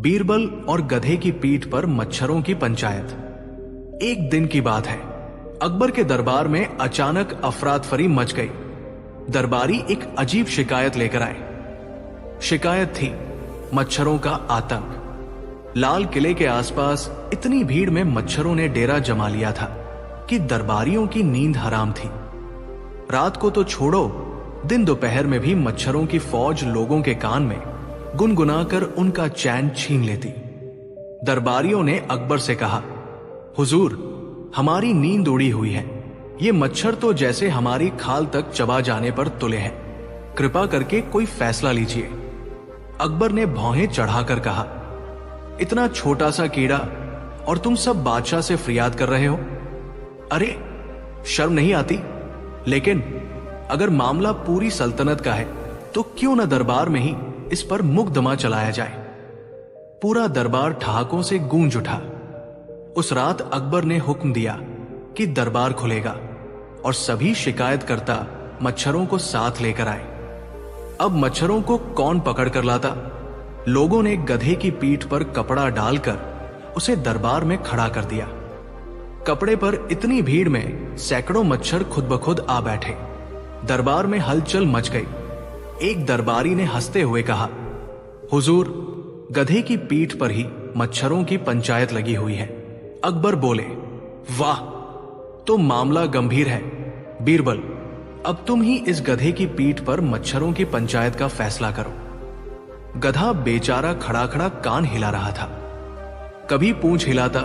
बीरबल और गधे की पीठ पर मच्छरों की पंचायत। एक दिन की बात है, अकबर के दरबार में अचानक अफरातफरी मच गई। दरबारी एक अजीब शिकायत लेकर आए। शिकायत थी मच्छरों का आतंक। लाल किले के आसपास इतनी भीड़ में मच्छरों ने डेरा जमा लिया था कि दरबारियों की नींद हराम थी। रात को तो छोड़ो, दिन दोपहर में भी मच्छरों की फौज लोगों के कान में गुनगुनाकर उनका चैन छीन लेती। दरबारियों ने अकबर से कहा, हुजूर, हमारी नींद उड़ी हुई है। ये मच्छर तो जैसे हमारी खाल तक चबा जाने पर तुले हैं। कृपा करके कोई फैसला लीजिए। अकबर ने भौहें चढ़ाकर कहा, इतना छोटा सा कीड़ा और तुम सब बादशाह से फरियाद कर रहे हो? अरे शर्म नहीं आती? लेकिन अगर मामला पूरी सल्तनत का है तो क्यों न दरबार में ही इस पर मुकदमा चलाया जाए। पूरा दरबार ठहाकों से गूंज उठा। उस रात अकबर ने हुक्म दिया कि दरबार खुलेगा और सभी शिकायतकर्ता मच्छरों को साथ लेकर आए। अब मच्छरों को कौन पकड़ कर लाता? लोगों ने गधे की पीठ पर कपड़ा डालकर उसे दरबार में खड़ा कर दिया। कपड़े पर इतनी भीड़ में सैकड़ों मच्छर खुद ब खुद आ बैठे। दरबार में हलचल मच गई। एक दरबारी ने हंसते हुए कहा, हुजूर, गधे की पीठ पर ही मच्छरों की पंचायत लगी हुई है। अकबर बोले, वाह, तो मामला गंभीर है। बीरबल, अब तुम ही इस गधे की पीठ पर मच्छरों की पंचायत का फैसला करो। गधा बेचारा खड़ा खड़ा कान हिला रहा था। कभी पूंछ हिलाता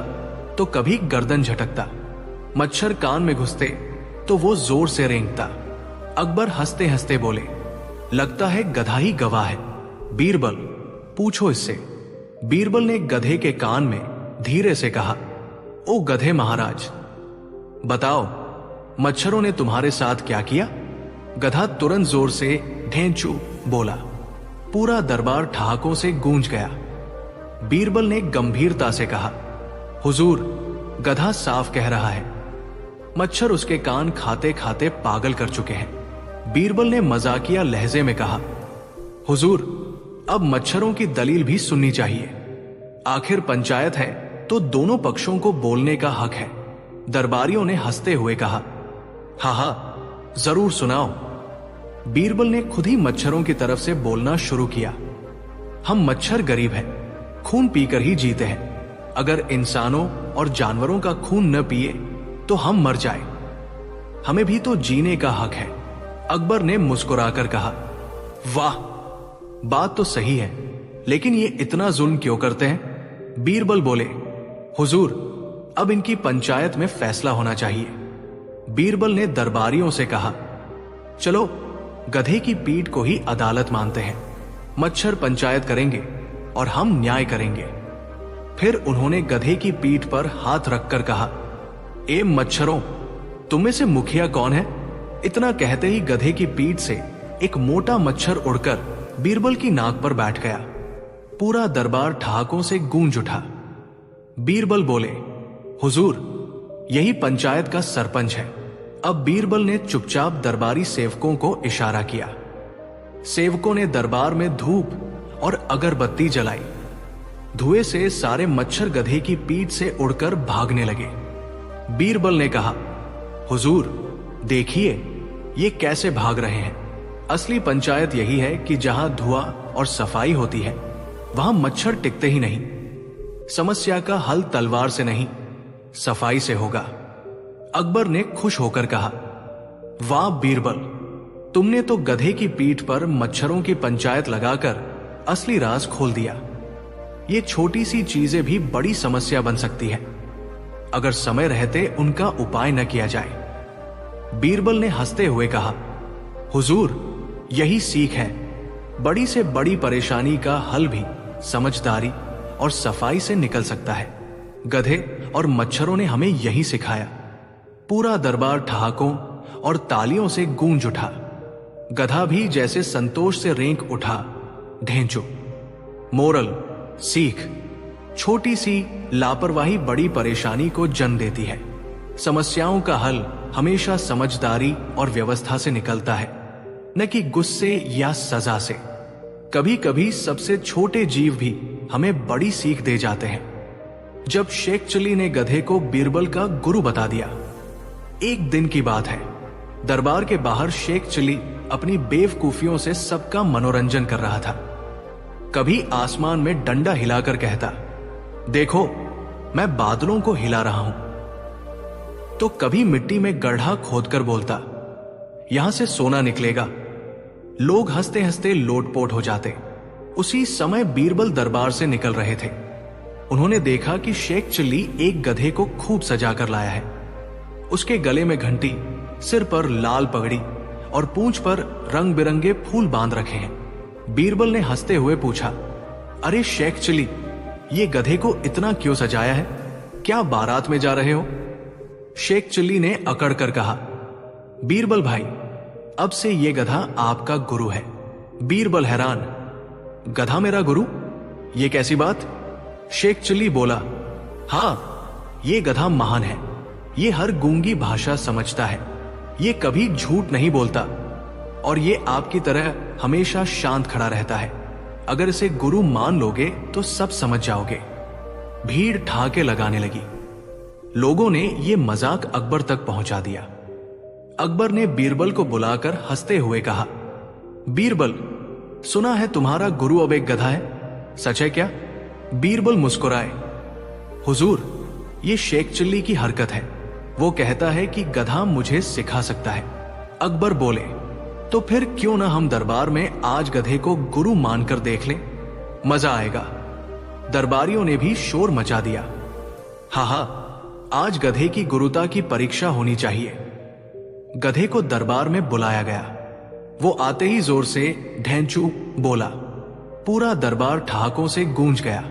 तो कभी गर्दन झटकता। मच्छर कान में घुसते तो वो जोर से रेंगता। अकबर हंसते हंसते बोले, लगता है गधा ही गवाह है। बीरबल, पूछो इससे। बीरबल ने गधे के कान में धीरे से कहा, ओ गधे महाराज, बताओ, मच्छरों ने तुम्हारे साथ क्या किया? गधा तुरंत जोर से ढेंचू बोला। पूरा दरबार ठहाकों से गूंज गया। बीरबल ने गंभीरता से कहा, हुजूर, गधा साफ कह रहा है। मच्छर उसके कान खाते खाते पागल कर चुके हैं। बीरबल ने मजाकिया लहजे में कहा, हुजूर, अब मच्छरों की दलील भी सुननी चाहिए। आखिर पंचायत है तो दोनों पक्षों को बोलने का हक है। दरबारियों ने हंसते हुए कहा, हा हा, जरूर सुनाओ। बीरबल ने खुद ही मच्छरों की तरफ से बोलना शुरू किया। हम मच्छर गरीब हैं, खून पीकर ही जीते हैं। अगर इंसानों और जानवरों का खून न पिए तो हम मर जाए। हमें भी तो जीने का हक है। अकबर ने मुस्कुराकर कहा, वाह, बात तो सही है, लेकिन ये इतना जुल्म क्यों करते हैं? बीरबल बोले, हुजूर, अब इनकी पंचायत में फैसला होना चाहिए। बीरबल ने दरबारियों से कहा, चलो गधे की पीठ को ही अदालत मानते हैं। मच्छर पंचायत करेंगे और हम न्याय करेंगे। फिर उन्होंने गधे की पीठ पर हाथ रखकर कहा, ए मच्छरों, तुम में से मुखिया कौन है? इतना कहते ही गधे की पीठ से एक मोटा मच्छर उड़कर बीरबल की नाक पर बैठ गया। पूरा दरबार ठहाकों से गूंज उठा। बीरबल बोले, हुजूर, यही पंचायत का सरपंच है। अब बीरबल ने चुपचाप दरबारी सेवकों को इशारा किया। सेवकों ने दरबार में धूप और अगरबत्ती जलाई। धुएं से सारे मच्छर गधे की पीठ से उड़कर भागने लगे। बीरबल ने कहा, हुजूर, देखिए ये कैसे भाग रहे हैं। असली पंचायत यही है कि जहां धुआं और सफाई होती है वहां मच्छर टिकते ही नहीं। समस्या का हल तलवार से नहीं, सफाई से होगा। अकबर ने खुश होकर कहा, वाह बीरबल, तुमने तो गधे की पीठ पर मच्छरों की पंचायत लगाकर असली राज खोल दिया। ये छोटी सी चीजें भी बड़ी समस्या बन सकती है अगर समय रहते उनका उपाय न किया जाए। बीरबल ने हंसते हुए कहा, हुजूर, यही सीख है। बड़ी से बड़ी परेशानी का हल भी समझदारी और सफाई से निकल सकता है। गधे और मच्छरों ने हमें यही सिखाया। पूरा दरबार ठहाकों और तालियों से गूंज उठा। गधा भी जैसे संतोष से रेंक उठा। ढेंचो। मोरल, सीख, छोटी सी लापरवाही बड़ी परेशानी को जन्म देती है। समस्याओं का हल हमेशा समझदारी और व्यवस्था से निकलता है, न कि गुस्से या सजा से। कभी कभी सबसे छोटे जीव भी हमें बड़ी सीख दे जाते हैं। जब शेख चिली ने गधे को बीरबल का गुरु बता दिया। एक दिन की बात है, दरबार के बाहर शेख चिली अपनी बेवकूफियों से सबका मनोरंजन कर रहा था। कभी आसमान में डंडा हिलाकर कहता, देखो मैं बादलों को हिला रहा हूं, तो कभी मिट्टी में गड्ढा खोदकर बोलता, यहां से सोना निकलेगा। लोग हंसते हंसते लोटपोट हो जाते। उसी समय बीरबल दरबार से निकल रहे थे। उन्होंने देखा कि शेख चिल्ली एक गधे को खूब सजा कर लाया है। उसके गले में घंटी, सिर पर लाल पगड़ी और पूंछ पर रंग बिरंगे फूल बांध रखे हैं। बीरबल ने हंसते हुए पूछा, अरे शेख चिल्ली, ये गधे को इतना क्यों सजाया है? क्या बारात में जा रहे हो? शेख चिल्ली ने अकड़ कर कहा, बीरबल भाई, अब से ये गधा आपका गुरु है। बीरबल हैरान, गधा मेरा गुरु? ये कैसी बात? शेख चिल्ली बोला, हां, ये गधा महान है। ये हर गूंगी भाषा समझता है। ये कभी झूठ नहीं बोलता और ये आपकी तरह हमेशा शांत खड़ा रहता है। अगर इसे गुरु मान लोगे तो सब समझ जाओगे। भीड़ ठहाके लगाने लगी। लोगों ने ये मजाक अकबर तक पहुंचा दिया। अकबर ने बीरबल को बुलाकर हंसते हुए कहा, बीरबल, सुना है तुम्हारा गुरु अब एक गधा है, सच है क्या? बीरबल मुस्कुराए, हुजूर, ये शेख चिल्ली की हरकत है। वो कहता है कि गधा मुझे सिखा सकता है। अकबर बोले, तो फिर क्यों ना हम दरबार में आज गधे को गुरु मानकर देख लें, मजा आएगा। दरबारियों ने भी शोर मचा दिया। हा, आज गधे की गुरुता की परीक्षा होनी चाहिए। गधे को दरबार में बुलाया गया। वो आते ही जोर से ढेंचू बोला। पूरा दरबार ठहाकों से गूंज गया।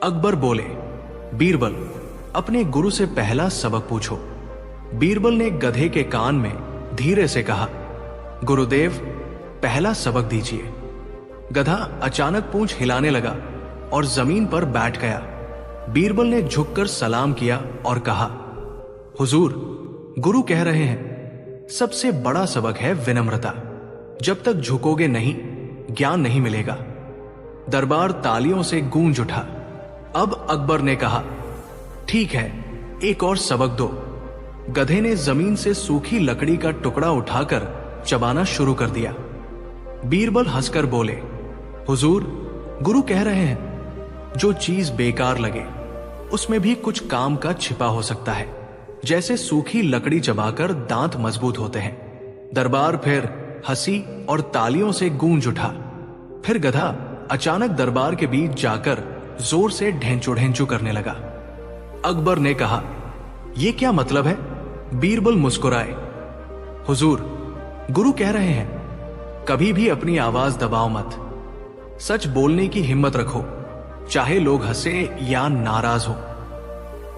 अकबर बोले, बीरबल, अपने गुरु से पहला सबक पूछो। बीरबल ने गधे के कान में धीरे से कहा, गुरुदेव, पहला सबक दीजिए। गधा अचानक पूंछ हिलाने लगा और जमीन पर बैठ गया। बीरबल ने झुककर सलाम किया और कहा, हुजूर, गुरु कह रहे हैं, सबसे बड़ा सबक है विनम्रता। जब तक झुकोगे नहीं, ज्ञान नहीं मिलेगा। दरबार तालियों से गूंज उठा। अब अकबर ने कहा, ठीक है, एक और सबक दो। गधे ने जमीन से सूखी लकड़ी का टुकड़ा उठाकर चबाना शुरू कर दिया। बीरबल हंसकर बोले, हुजूर, गुरु कह रहे हैं, जो चीज बेकार लगे उसमें भी कुछ काम का छिपा हो सकता है। जैसे सूखी लकड़ी चबाकर दांत मजबूत होते हैं। दरबार फिर हंसी और तालियों से गूंज उठा। फिर गधा अचानक दरबार के बीच जाकर जोर से ढेंचू ढेंचू करने लगा। अकबर ने कहा, यह क्या मतलब है? बीरबल मुस्कुराए, हुजूर, गुरु कह रहे हैं, कभी भी अपनी आवाज दबाओ मत। सच बोलने की हिम्मत रखो, चाहे लोग हंसे या नाराज हो।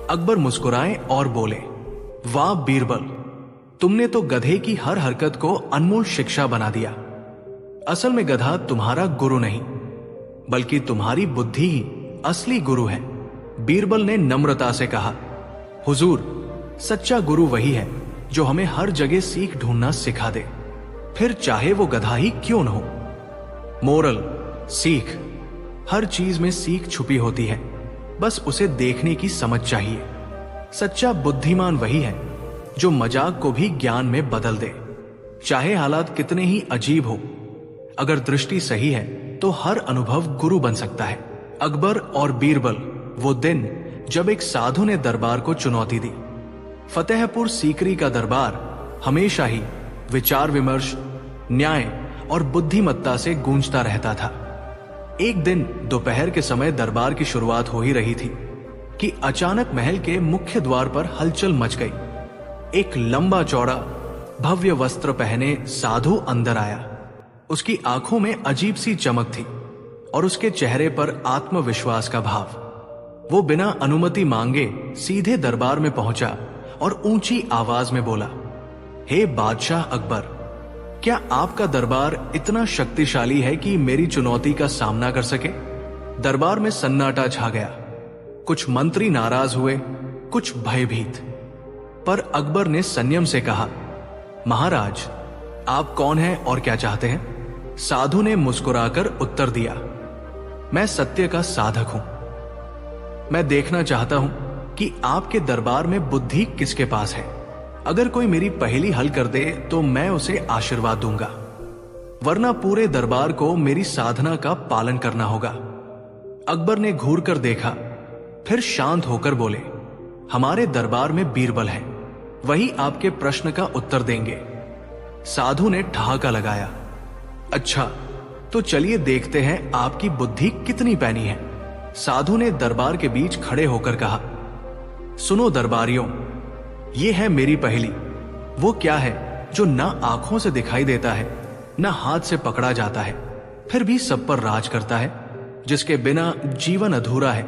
अकबर मुस्कुराए और बोले, वाह बीरबल, तुमने तो गधे की हर हरकत को अनमोल शिक्षा बना दिया। असल में गधा तुम्हारा गुरु नहीं, बल्कि तुम्हारी बुद्धि ही असली गुरु है। बीरबल ने नम्रता से कहा, हुजूर, सच्चा गुरु वही है जो हमें हर जगह सीख ढूंढना सिखा दे, फिर चाहे वो गधा ही क्यों न हो। मोरल, सीख, हर चीज में सीख छुपी होती है, बस उसे देखने की समझ चाहिए। सच्चा बुद्धिमान वही है जो मजाक को भी ज्ञान में बदल दे, चाहे हालात कितने ही अजीब हो। अगर दृष्टि सही है तो हर अनुभव गुरु बन सकता है। अकबर और बीरबल वो दिन जब एक साधु ने दरबार को चुनौती दी। फतेहपुर सीकरी का दरबार हमेशा ही विचार विमर्श, न्याय और बुद्धिमत्ता से गूंजता रहता था। एक दिन दोपहर के समय दरबार की शुरुआत हो ही रही थी कि अचानक महल के मुख्य द्वार पर हलचल मच गई। एक लंबा चौड़ा भव्य वस्त्र पहने साधु अंदर आया। उसकी आंखों में अजीब सी चमक थी और उसके चेहरे पर आत्मविश्वास का भाव। वो बिना अनुमति मांगे सीधे दरबार में पहुंचा और ऊंची आवाज में बोला, हे बादशाह अकबर, क्या आपका दरबार इतना शक्तिशाली है कि मेरी चुनौती का सामना कर सके? दरबार में सन्नाटा छा गया। कुछ मंत्री नाराज हुए, कुछ भयभीत। पर अकबर ने संयम से कहा, महाराज, आप कौन हैं और क्या चाहते हैं? साधु ने मुस्कुराकर उत्तर दिया, मैं सत्य का साधक हूं। मैं देखना चाहता हूं कि आपके दरबार में बुद्धि किसके पास है। अगर कोई मेरी पहेली हल कर दे तो मैं उसे आशीर्वाद दूंगा, वरना पूरे दरबार को मेरी साधना का पालन करना होगा। अकबर ने घूर कर देखा, फिर शांत होकर बोले, हमारे दरबार में बीरबल है, वही आपके प्रश्न का उत्तर देंगे। साधु ने ठहाका लगाया, अच्छा तो चलिए देखते हैं आपकी बुद्धि कितनी पैनी है। साधु ने दरबार के बीच खड़े होकर कहा, सुनो दरबारियों, ये है मेरी पहेली। वो क्या है जो ना आंखों से दिखाई देता है, ना हाथ से पकड़ा जाता है, फिर भी सब पर राज करता है, जिसके बिना जीवन अधूरा है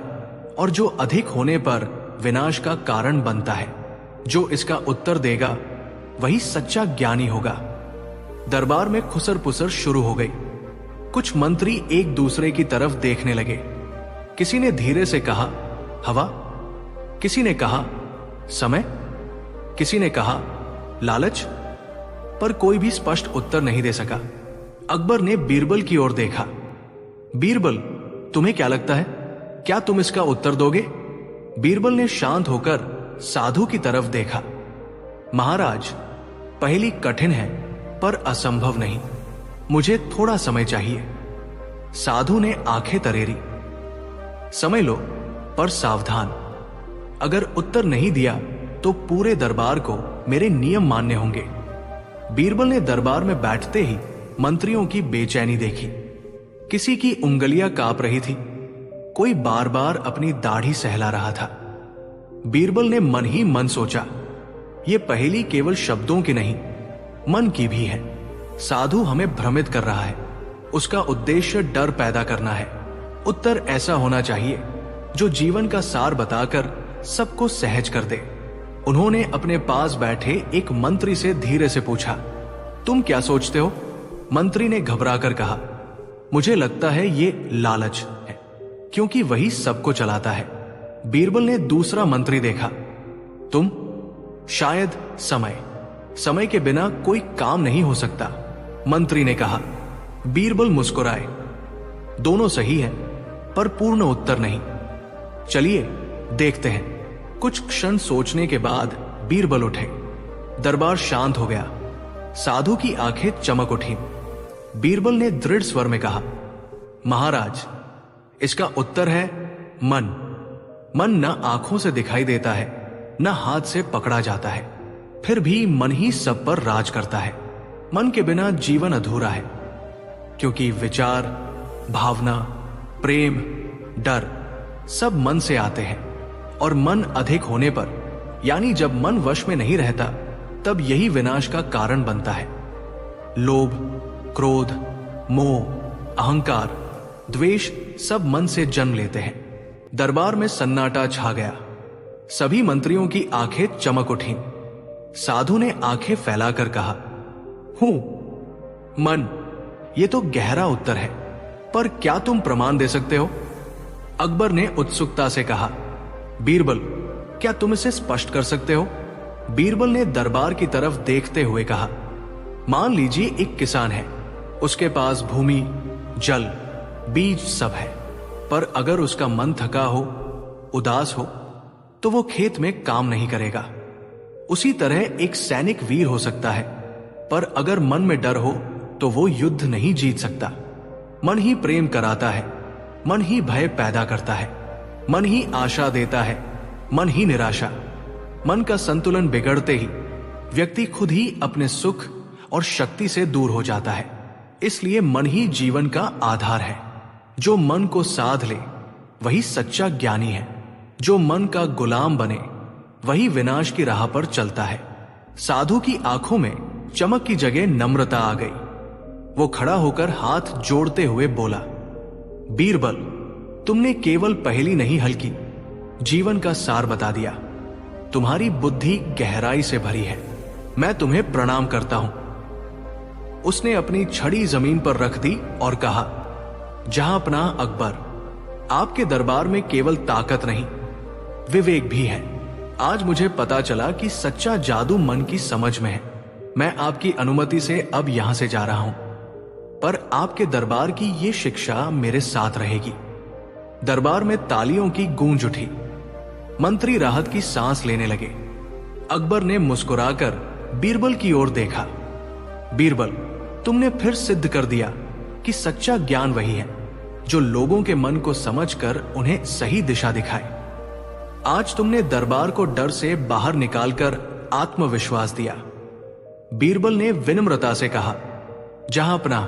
और जो अधिक होने पर विनाश का कारण बनता है। जो इसका उत्तर देगा वही सच्चा ज्ञानी होगा। दरबार में खुसर पुसर शुरू हो गई। कुछ मंत्री एक दूसरे की तरफ देखने लगे। किसी ने धीरे से कहा, हवा। किसी ने कहा, समय। किसी ने कहा, लालच। पर कोई भी स्पष्ट उत्तर नहीं दे सका। अकबर ने बीरबल की ओर देखा। बीरबल, तुम्हें क्या लगता है, क्या तुम इसका उत्तर दोगे? बीरबल ने शांत होकर साधु की तरफ देखा। महाराज, पहेली कठिन है पर असंभव नहीं, मुझे थोड़ा समय चाहिए। साधु ने आंखें तरेरी। समय लो, पर सावधान, अगर उत्तर नहीं दिया तो पूरे दरबार को मेरे नियम मानने होंगे। बीरबल ने दरबार में बैठते ही मंत्रियों की बेचैनी देखी। किसी की उंगलियां कांप रही थी, कोई बार बार अपनी दाढ़ी सहला रहा था। बीरबल ने मन ही मन सोचा, यह पहेली केवल शब्दों की नहीं, मन की भी है। साधु हमें भ्रमित कर रहा है, उसका उद्देश्य डर पैदा करना है। उत्तर ऐसा होना चाहिए जो जीवन का सार बताकर सबको सहज कर दे। उन्होंने अपने पास बैठे एक मंत्री से धीरे से पूछा, तुम क्या सोचते हो? मंत्री ने घबराकर कहा, मुझे लगता है ये लालच है, क्योंकि वही सबको चलाता है। बीरबल ने दूसरा मंत्री देखा। तुम? शायद समय। समय के बिना कोई काम नहीं हो सकता, मंत्री ने कहा। बीरबल मुस्कुराए। दोनों सही है, पर पूर्ण उत्तर नहीं। चलिए देखते हैं। कुछ क्षण सोचने के बाद बीरबल उठे। दरबार शांत हो गया। साधु की आंखें चमक उठी। बीरबल ने दृढ़ स्वर में कहा, महाराज, इसका उत्तर है मन। मन न आंखों से दिखाई देता है, न हाथ से पकड़ा जाता है, फिर भी मन ही सब पर राज करता है। मन के बिना जीवन अधूरा है, क्योंकि विचार, भावना, प्रेम, डर सब मन से आते हैं, और मन अधिक होने पर, यानी जब मन वश में नहीं रहता, तब यही विनाश का कारण बनता है। लोभ, क्रोध, मोह, अहंकार, द्वेष सब मन से जन्म लेते हैं। दरबार में सन्नाटा छा गया। सभी मंत्रियों की आंखें चमक उठीं। साधु ने आंखें फैलाकर कहा, हूं, मन। यह तो गहरा उत्तर है, पर क्या तुम प्रमाण दे सकते हो? अकबर ने उत्सुकता से कहा, बीरबल, क्या तुम इसे स्पष्ट कर सकते हो? बीरबल ने दरबार की तरफ देखते हुए कहा, मान लीजिए एक किसान है, उसके पास भूमि, जल, बीज सब है, पर अगर उसका मन थका हो, उदास हो, तो वो खेत में काम नहीं करेगा। उसी तरह एक सैनिक वीर हो सकता है, पर अगर मन में डर हो तो वो युद्ध नहीं जीत सकता। मन ही प्रेम कराता है, मन ही भय पैदा करता है, मन ही आशा देता है, मन ही निराशा। मन का संतुलन बिगड़ते ही व्यक्ति खुद ही अपने सुख और शक्ति से दूर हो जाता है। इसलिए मन ही जीवन का आधार है। जो मन को साध ले वही सच्चा ज्ञानी है। जो मन का गुलाम बने वही विनाश की राह पर चलता है। साधु की आंखों में चमक की जगह नम्रता आ गई। वो खड़ा होकर हाथ जोड़ते हुए बोला, बीरबल, तुमने केवल पहेली नहीं हल की, जीवन का सार बता दिया। तुम्हारी बुद्धि गहराई से भरी है, मैं तुम्हें प्रणाम करता हूं। उसने अपनी छड़ी जमीन पर रख दी और कहा, जहांपनाह अकबर, आपके दरबार में केवल ताकत नहीं, विवेक भी है। आज मुझे पता चला कि सच्चा जादू मन की समझ में है। मैं आपकी अनुमति से अब यहां से जा रहा हूं, पर आपके दरबार की ये शिक्षा मेरे साथ रहेगी। दरबार में तालियों की गूंज उठी। मंत्री राहत की सांस लेने लगे। अकबर ने मुस्कुराकर बीरबल की ओर देखा। बीरबल, तुमने फिर सिद्ध कर दिया कि सच्चा ज्ञान वही है जो लोगों के मन को समझकर उन्हें सही दिशा दिखाए। आज तुमने दरबार को डर से बाहर निकालकर आत्मविश्वास दिया। बीरबल ने विनम्रता से कहा, जहां अपना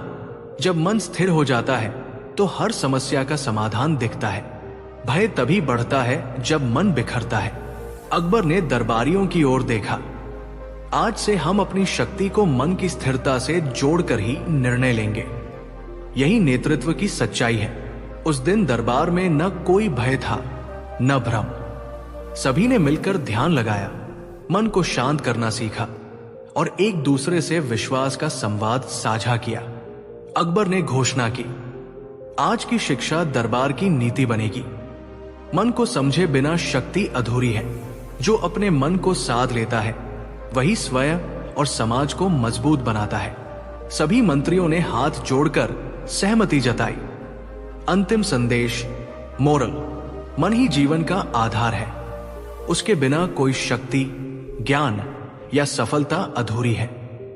जब मन स्थिर हो जाता है तो हर समस्या का समाधान दिखता है। भय तभी बढ़ता है जब मन बिखरता है। अकबर ने दरबारियों की ओर देखा। आज से हम अपनी शक्ति को मन की स्थिरता से जोड़कर ही निर्णय लेंगे। यही नेतृत्व की सच्चाई है। उस दिन दरबार में न कोई भय था, न भ्रम। सभी ने मिलकर ध्यान लगाया, मन को शांत करना सीखा और एक दूसरे से विश्वास का संवाद साझा किया। अकबर ने घोषणा की, आज की शिक्षा दरबार की नीति बनेगी। मन को समझे बिना शक्ति अधूरी है। जो अपने मन को साध लेता है वही स्वयं और समाज को मजबूत बनाता है। सभी मंत्रियों ने हाथ जोड़कर सहमति जताई। अंतिम संदेश, मोरल, मन ही जीवन का आधार है। उसके बिना कोई शक्ति, ज्ञान या सफलता अधूरी है।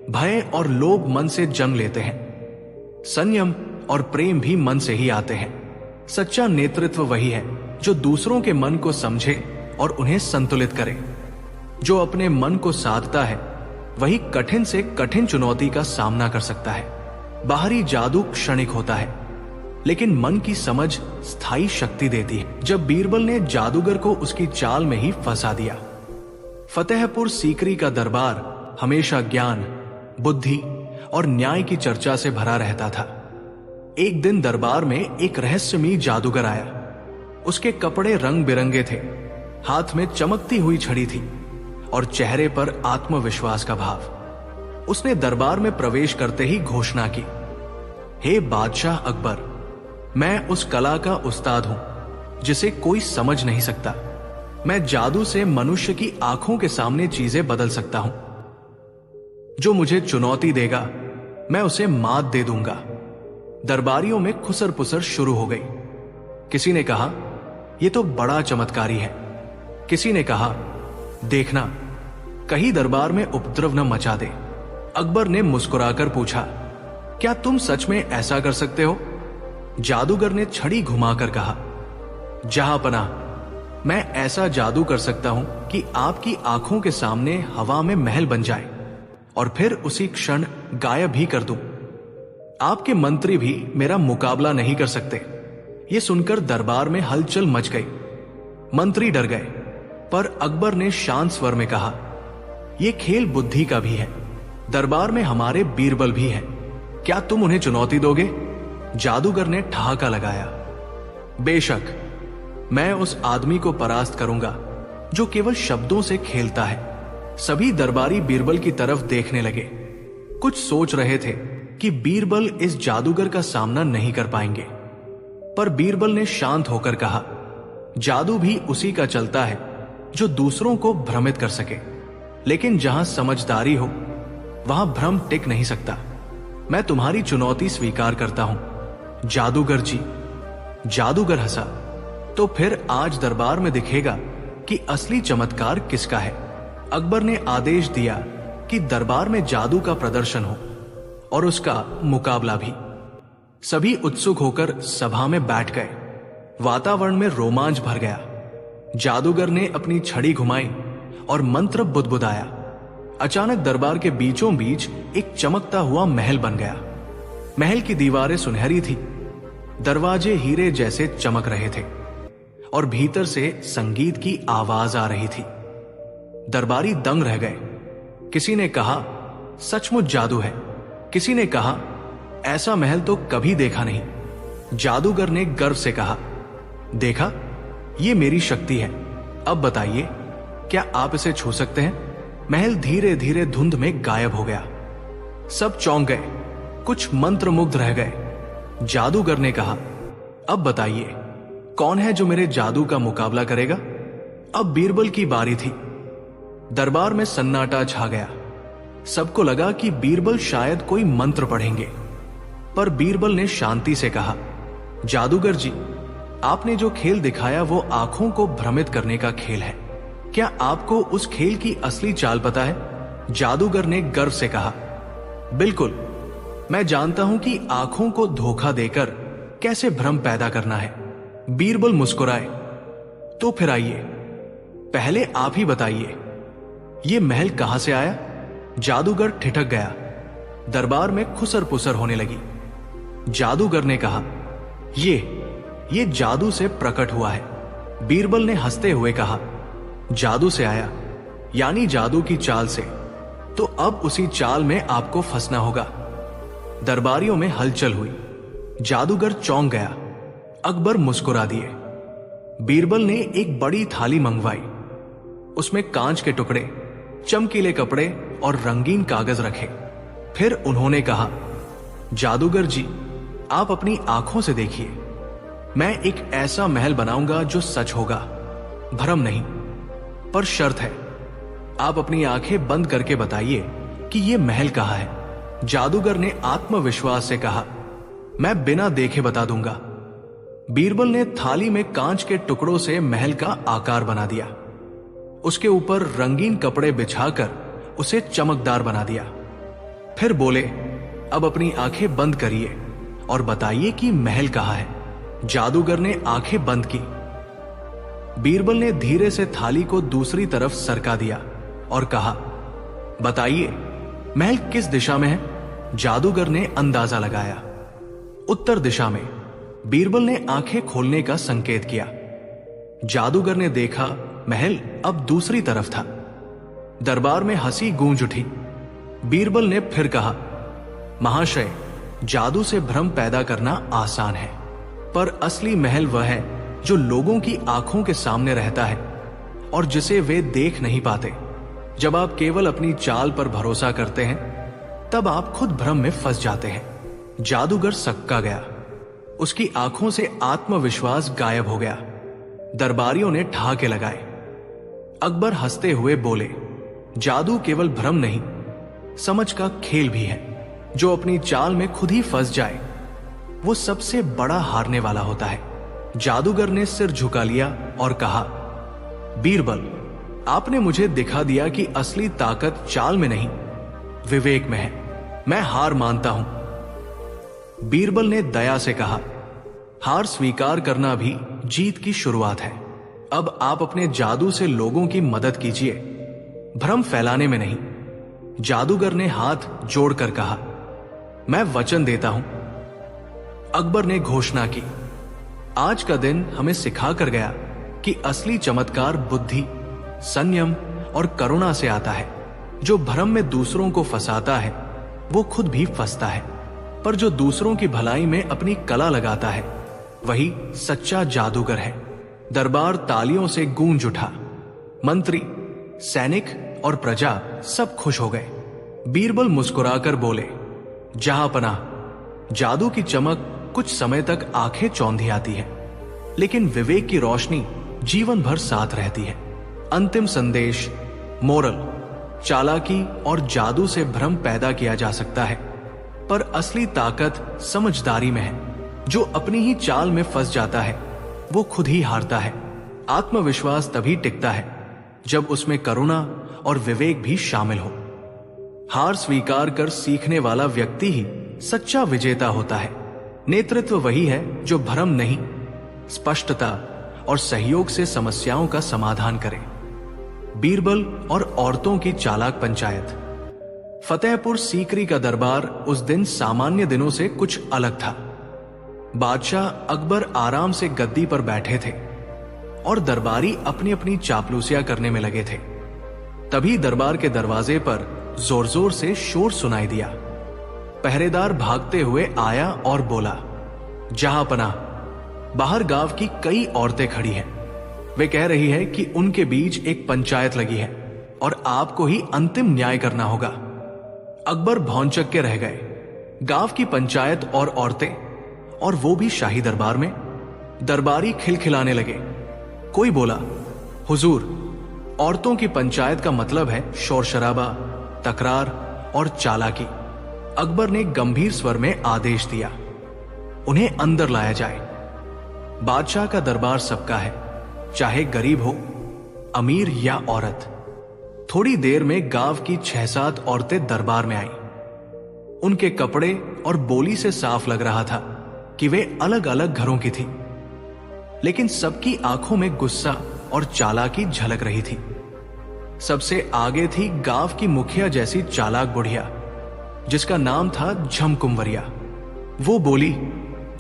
भय और लोभ मन से जंग लेते हैं। संयम और प्रेम भी मन से ही आते हैं। सच्चा नेतृत्व वही है जो दूसरों के मन को समझे और उन्हें संतुलित करे। जो अपने मन को साधता है वही कठिन से कठिन चुनौती का सामना कर सकता है। बाहरी जादू क्षणिक होता है, लेकिन मन की समझ स्थायी शक्ति देती है। जब बीरबल ने जादूगर को उसकी चाल में ही फंसा दिया। फतेहपुर सीकरी का दरबार हमेशा ज्ञान, बुद्धि और न्याय की चर्चा से भरा रहता था। एक दिन दरबार में एक रहस्यमयी जादूगर आया। उसके कपड़े रंग बिरंगे थे, हाथ में चमकती हुई छड़ी थी और चेहरे पर आत्मविश्वास का भाव। उसने दरबार में प्रवेश करते ही घोषणा की, हे बादशाह अकबर, मैं उस कला का उस्ताद हूं जिसे कोई समझ नहीं सकता। मैं जादू से मनुष्य की आंखों के सामने चीजें बदल सकता हूं। जो मुझे चुनौती देगा मैं उसे मात दे दूंगा। दरबारियों में खुसर पुसर शुरू हो गई। किसी ने कहा, यह तो बड़ा चमत्कारी है। किसी ने कहा, देखना कहीं दरबार में उपद्रव न मचा दे। अकबर ने मुस्कुराकर पूछा, क्या तुम सच में ऐसा कर सकते हो? जादूगर ने छड़ी घुमाकर कहा, जहांपना, मैं ऐसा जादू कर सकता हूं कि आपकी आंखों के सामने हवा में महल बन जाए और फिर उसी क्षण गायब ही कर दूं। आपके मंत्री भी मेरा मुकाबला नहीं कर सकते। यह सुनकर दरबार में हलचल मच गई। मंत्री डर गए, पर अकबर ने शांत स्वर में कहा, यह खेल बुद्धि का भी है। दरबार में हमारे बीरबल भी हैं। क्या तुम उन्हें चुनौती दोगे? जादूगर ने ठहाका लगाया, बेशक, मैं उस आदमी को परास्त करूंगा जो केवल शब्दों से खेलता है। सभी दरबारी बीरबल की तरफ देखने लगे। कुछ सोच रहे थे कि बीरबल इस जादूगर का सामना नहीं कर पाएंगे, पर बीरबल ने शांत होकर कहा, जादू भी उसी का चलता है जो दूसरों को भ्रमित कर सके, लेकिन जहां समझदारी हो वहां भ्रम टिक नहीं सकता। मैं तुम्हारी चुनौती स्वीकार करता हूं जादूगर जी। जादूगर हंसा, तो फिर आज दरबार में दिखेगा कि असली चमत्कार किसका है। अकबर ने आदेश दिया कि दरबार में जादू का प्रदर्शन हो और उसका मुकाबला भी। सभी उत्सुक होकर सभा में बैठ गए। वातावरण में रोमांच भर गया। जादूगर ने अपनी छड़ी घुमाई और मंत्र बुदबुदाया। अचानक दरबार के बीचों बीच एक चमकता हुआ महल बन गया। महल की दीवारें सुनहरी थी, दरवाजे हीरे जैसे चमक रहे थे और भीतर से संगीत की आवाज आ रही थी। दरबारी दंग रह गए। किसी ने कहा, सचमुच जादू है। किसी ने कहा, ऐसा महल तो कभी देखा नहीं। जादूगर ने गर्व से कहा, देखा, ये मेरी शक्ति है। अब बताइए, क्या आप इसे छू सकते हैं? महल धीरे धीरे धुंध में गायब हो गया। सब चौंक गए, कुछ मंत्रमुग्ध रह गए। जादूगर ने कहा, अब बताइए, कौन है जो मेरे जादू का मुकाबला करेगा? अब बीरबल की बारी थी। दरबार में सन्नाटा छा गया। सबको लगा कि बीरबल शायद कोई मंत्र पढ़ेंगे, पर बीरबल ने शांति से कहा, जादूगर जी, आपने जो खेल दिखाया वो आंखों को भ्रमित करने का खेल है। क्या आपको उस खेल की असली चाल पता है? जादूगर ने गर्व से कहा। बिल्कुल, मैं जानता हूं कि आंखों को धोखा देकर कैसे भ्रम पैदा करना है। बीरबल मुस्कुराए। तो फिर आइए, पहले आप ही बताइए, ये महल कहां से आया? जादूगर ठिठक गया। दरबार में खुसर पुसर होने लगी। जादूगर ने कहा, ये जादू से प्रकट हुआ है। बीरबल ने हंसते हुए कहा, जादू से आया, यानी जादू की चाल से। तो अब उसी चाल में आपको फंसना होगा। दरबारियों में हलचल हुई। जादूगर चौंक गया। अकबर मुस्कुरा दिए। बीरबल ने एक बड़ी थाली मंगवाई। उसमें कांच के टुकड़े, चमकीले कपड़े और रंगीन कागज रखे। फिर उन्होंने कहा, जादूगर जी, आप अपनी आंखों से देखिए। मैं एक ऐसा महल बनाऊंगा जो सच होगा, भ्रम नहीं। पर शर्त है, आप अपनी आंखें बंद करके बताइए कि यह महल कहां है। जादूगर ने आत्मविश्वास से कहा, मैं बिना देखे बता दूंगा। बीरबल ने थाली में कांच के टुकड़ों से महल का आकार बना दिया। उसके ऊपर रंगीन कपड़े बिछाकर उसे चमकदार बना दिया। फिर बोले, अब अपनी आंखें बंद करिए और बताइए कि महल कहां है। जादूगर ने आंखें बंद की। बीरबल ने धीरे से थाली को दूसरी तरफ सरका दिया और कहा, बताइए, महल किस दिशा में है? जादूगर ने अंदाजा लगाया, उत्तर दिशा में। बीरबल ने आंखें खोलने का संकेत किया। जादूगर ने देखा, महल अब दूसरी तरफ था। दरबार में हंसी गूंज उठी। बीरबल ने फिर कहा, महाशय, जादू से भ्रम पैदा करना आसान है, पर असली महल वह है जो लोगों की आंखों के सामने रहता है और जिसे वे देख नहीं पाते। जब आप केवल अपनी चाल पर भरोसा करते हैं, तब आप खुद भ्रम में फंस जाते हैं। जादूगर सक्का गया। उसकी आंखों से आत्मविश्वास गायब हो गया। दरबारियों ने ठहाके लगाए। अकबर हंसते हुए बोले, जादू केवल भ्रम नहीं, समझ का खेल भी है। जो अपनी चाल में खुद ही फंस जाए, वो सबसे बड़ा हारने वाला होता है। जादूगर ने सिर झुका लिया और कहा, बीरबल, आपने मुझे दिखा दिया कि असली ताकत चाल में नहीं, विवेक में है। मैं हार मानता हूं। बीरबल ने दया से कहा, हार स्वीकार करना भी जीत की शुरुआत है। अब आप अपने जादू से लोगों की मदद कीजिए, भ्रम फैलाने में नहीं। जादूगर ने हाथ जोड़कर कहा, मैं वचन देता हूं। अकबर ने घोषणा की, आज का दिन हमें सिखा कर गया कि असली चमत्कार बुद्धि, संयम और करुणा से आता है। जो भ्रम में दूसरों को फंसाता है, वो खुद भी फंसता है, पर जो दूसरों की भलाई में अपनी कला लगाता है, वही सच्चा जादूगर है। दरबार तालियों से गूंज उठा। मंत्री, सैनिक और प्रजा सब खुश हो गए। बीरबल मुस्कुराकर बोले, जहां पनाह, जादू की चमक कुछ समय तक आंखें चौंधी आती है, लेकिन विवेक की रोशनी जीवन भर साथ रहती है। अंतिम संदेश, मोरल, चालाकी और जादू से भ्रम पैदा किया जा सकता है, पर असली ताकत समझदारी में है। जो अपनी ही चाल में फंस जाता है, वो खुद ही हारता है। आत्मविश्वास तभी टिकता है जब उसमें करुणा और विवेक भी शामिल हो। हार स्वीकार कर सीखने वाला व्यक्ति ही सच्चा विजेता होता है। नेतृत्व वही है जो भ्रम नहीं, स्पष्टता और सहयोग से समस्याओं का समाधान करे। बीरबल और औरतों की चालाक पंचायत। फतेहपुर सीकरी का दरबार उस दिन सामान्य दिनों से कुछ अलग था। बादशाह अकबर आराम से गद्दी पर बैठे थे और दरबारी अपनी अपनी चापलूसियां करने में लगे थे। तभी दरबार के दरवाजे पर जोर जोर से शोर सुनाई दिया। पहरेदार भागते हुए आया और बोला, जहां पनाह, बाहर गांव की कई औरतें खड़ी हैं। वे कह रही है कि उनके बीच एक पंचायत लगी है और आपको ही अंतिम न्याय करना होगा। अकबर भौंचक के रह गए। गांव की पंचायत और औरतें, और वो भी शाही दरबार में। दरबारी खिलखिलाने लगे। कोई बोला, हुजूर, औरतों की पंचायत का मतलब है शोर शराबा, तकरार और चालाकी। अकबर ने गंभीर स्वर में आदेश दिया, उन्हें अंदर लाया जाए। बादशाह का दरबार सबका है, चाहे गरीब हो, अमीर या औरत। थोड़ी देर में गांव की 6-7 औरतें दरबार में आईं। उनके कपड़े और बोली से साफ लग रहा था कि वे अलग अलग घरों की थी, लेकिन सबकी आंखों में गुस्सा और चालाकी झलक रही थी। सबसे आगे थी गांव की मुखिया जैसी चालाक बुढ़िया, जिसका नाम था झमकुंवरिया। वो बोली,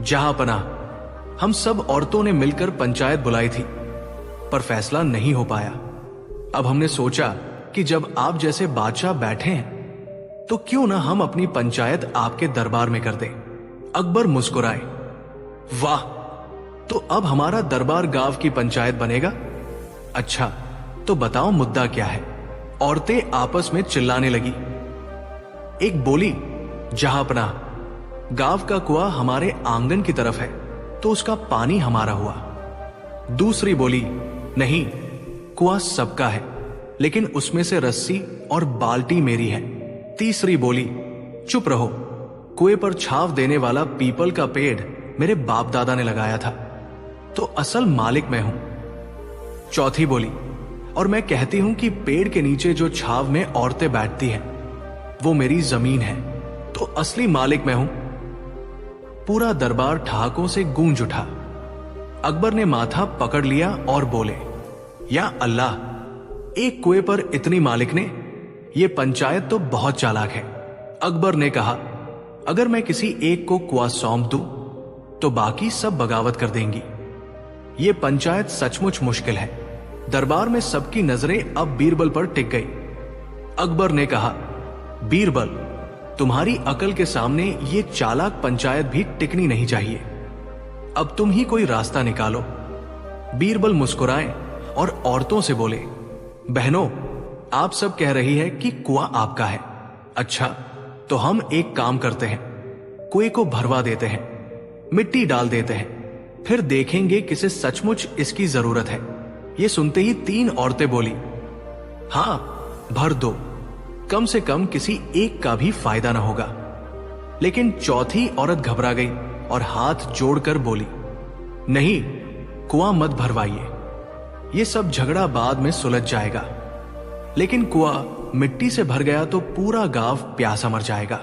जहांपनाह, हम सब औरतों ने मिलकर पंचायत बुलाई थी, पर फैसला नहीं हो पाया। अब हमने सोचा कि जब आप जैसे बादशाह बैठे हैं, तो क्यों ना हम अपनी पंचायत आपके दरबार में कर दें। अकबर मुस्कुराए, वाह, तो अब हमारा दरबार गांव की पंचायत बनेगा? अच्छा, तो बताओ मुद्दा क्या है? औरतें आपस में चिल्लाने लगी। एक बोली, जहांपनाह, गांव का कुआं हमारे आंगन की तरफ है, तो उसका पानी हमारा हुआ। दूसरी बोली, नहीं, कुआं सबका है, लेकिन उसमें से रस्सी और बाल्टी मेरी है। तीसरी बोली, चुप रहो, कुएं पर छाव देने वाला पीपल का पेड़ मेरे बाप दादा ने लगाया था, तो असल मालिक मैं हूं। चौथी बोली, और मैं कहती हूं कि पेड़ के नीचे जो छाव में औरतें बैठती हैं, वो मेरी जमीन है, तो असली मालिक मैं हूं। पूरा दरबार ठहाकों से गूंज उठा। अकबर ने माथा पकड़ लिया और बोले, या अल्लाह, एक कुएं पर इतनी मालिक ने? ये पंचायत तो बहुत चालाक है। अकबर ने कहा, अगर मैं किसी एक को कुआं सौंप दूं, तो बाकी सब बगावत कर देंगी। ये पंचायत सचमुच मुश्किल है। दरबार में सबकी नजरें अब बीरबल पर टिक गई। अकबर ने कहा, बीरबल, तुम्हारी अकल के सामने ये चालाक पंचायत भी टिकनी नहीं चाहिए। अब तुम ही कोई रास्ता निकालो। बीरबल मुस्कुराए और औरतों से बोले, बहनों, आप सब कह रही है कि कुआं आपका है। अच्छा, तो हम एक काम करते हैं, कुएं को भरवा देते हैं, मिट्टी डाल देते हैं, फिर देखेंगे किसे सचमुच इसकी जरूरत है। ये सुनते ही 3 औरतें बोली, हां, भर दो, कम से कम किसी एक का भी फायदा ना होगा। लेकिन चौथी औरत घबरा गई और हाथ जोड़कर बोली, नहीं, कुआं मत भरवाइए, ये सब झगड़ा बाद में सुलझ जाएगा। लेकिन कुआं मिट्टी से भर गया तो पूरा गांव प्यासा मर जाएगा।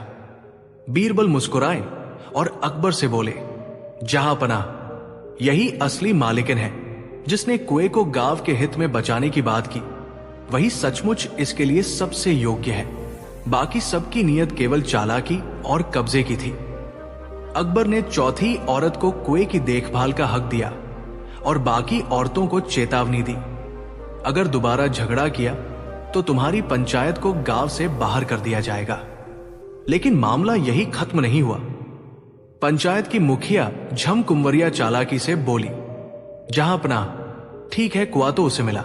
बीरबल मुस्कुराए और अकबर से बोले, जहांपनाह, यही असली मालिकिन है। जिसने कुएं को गांव के हित में बचाने की बात की, वही सचमुच इसके लिए सबसे योग्य है। बाकी सबकी नीयत केवल चालाकी और कब्जे की थी। अकबर ने चौथी औरत को कुएं की देखभाल का हक दिया और बाकी औरतों को चेतावनी दी, अगर दोबारा झगड़ा किया तो तुम्हारी पंचायत को गांव से बाहर कर दिया जाएगा। लेकिन मामला यही खत्म नहीं हुआ। पंचायत की मुखिया झमकुंवरिया चालाकी से बोली, जहांपनाह, ठीक है, कुआं तो उसे मिला,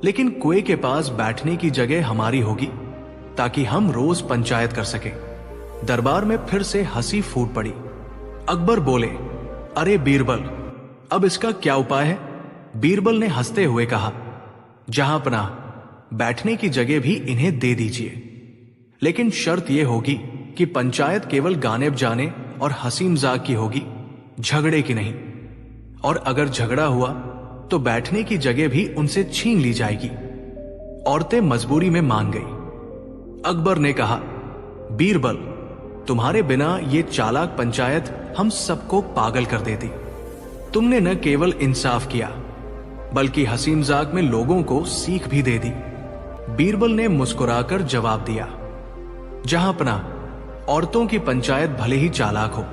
लेकिन कुएं के पास बैठने की जगह हमारी होगी, ताकि हम रोज पंचायत कर सके। दरबार में फिर से हंसी फूट पड़ी। अकबर बोले, अरे बीरबल, अब इसका क्या उपाय है? बीरबल ने हंसते हुए कहा, जहांपनाह, बैठने की जगह भी इन्हें दे दीजिए, लेकिन शर्त यह होगी कि पंचायत केवल गाने बजाने और हंसी मजाक की होगी, झगड़े की नहीं। और अगर झगड़ा हुआ तो बैठने की जगह भी उनसे छीन ली जाएगी। औरतें मजबूरी में मान गई। अकबर ने कहा, बीरबल, तुम्हारे बिना ये चालाक पंचायत हम सबको पागल कर देती। तुमने न केवल इंसाफ किया, बल्कि हंसी मजाक में लोगों को सीख भी दे दी। बीरबल ने मुस्कुराकर जवाब दिया, जहांपनाह, औरतों की पंचायत भले ही चालाक हो,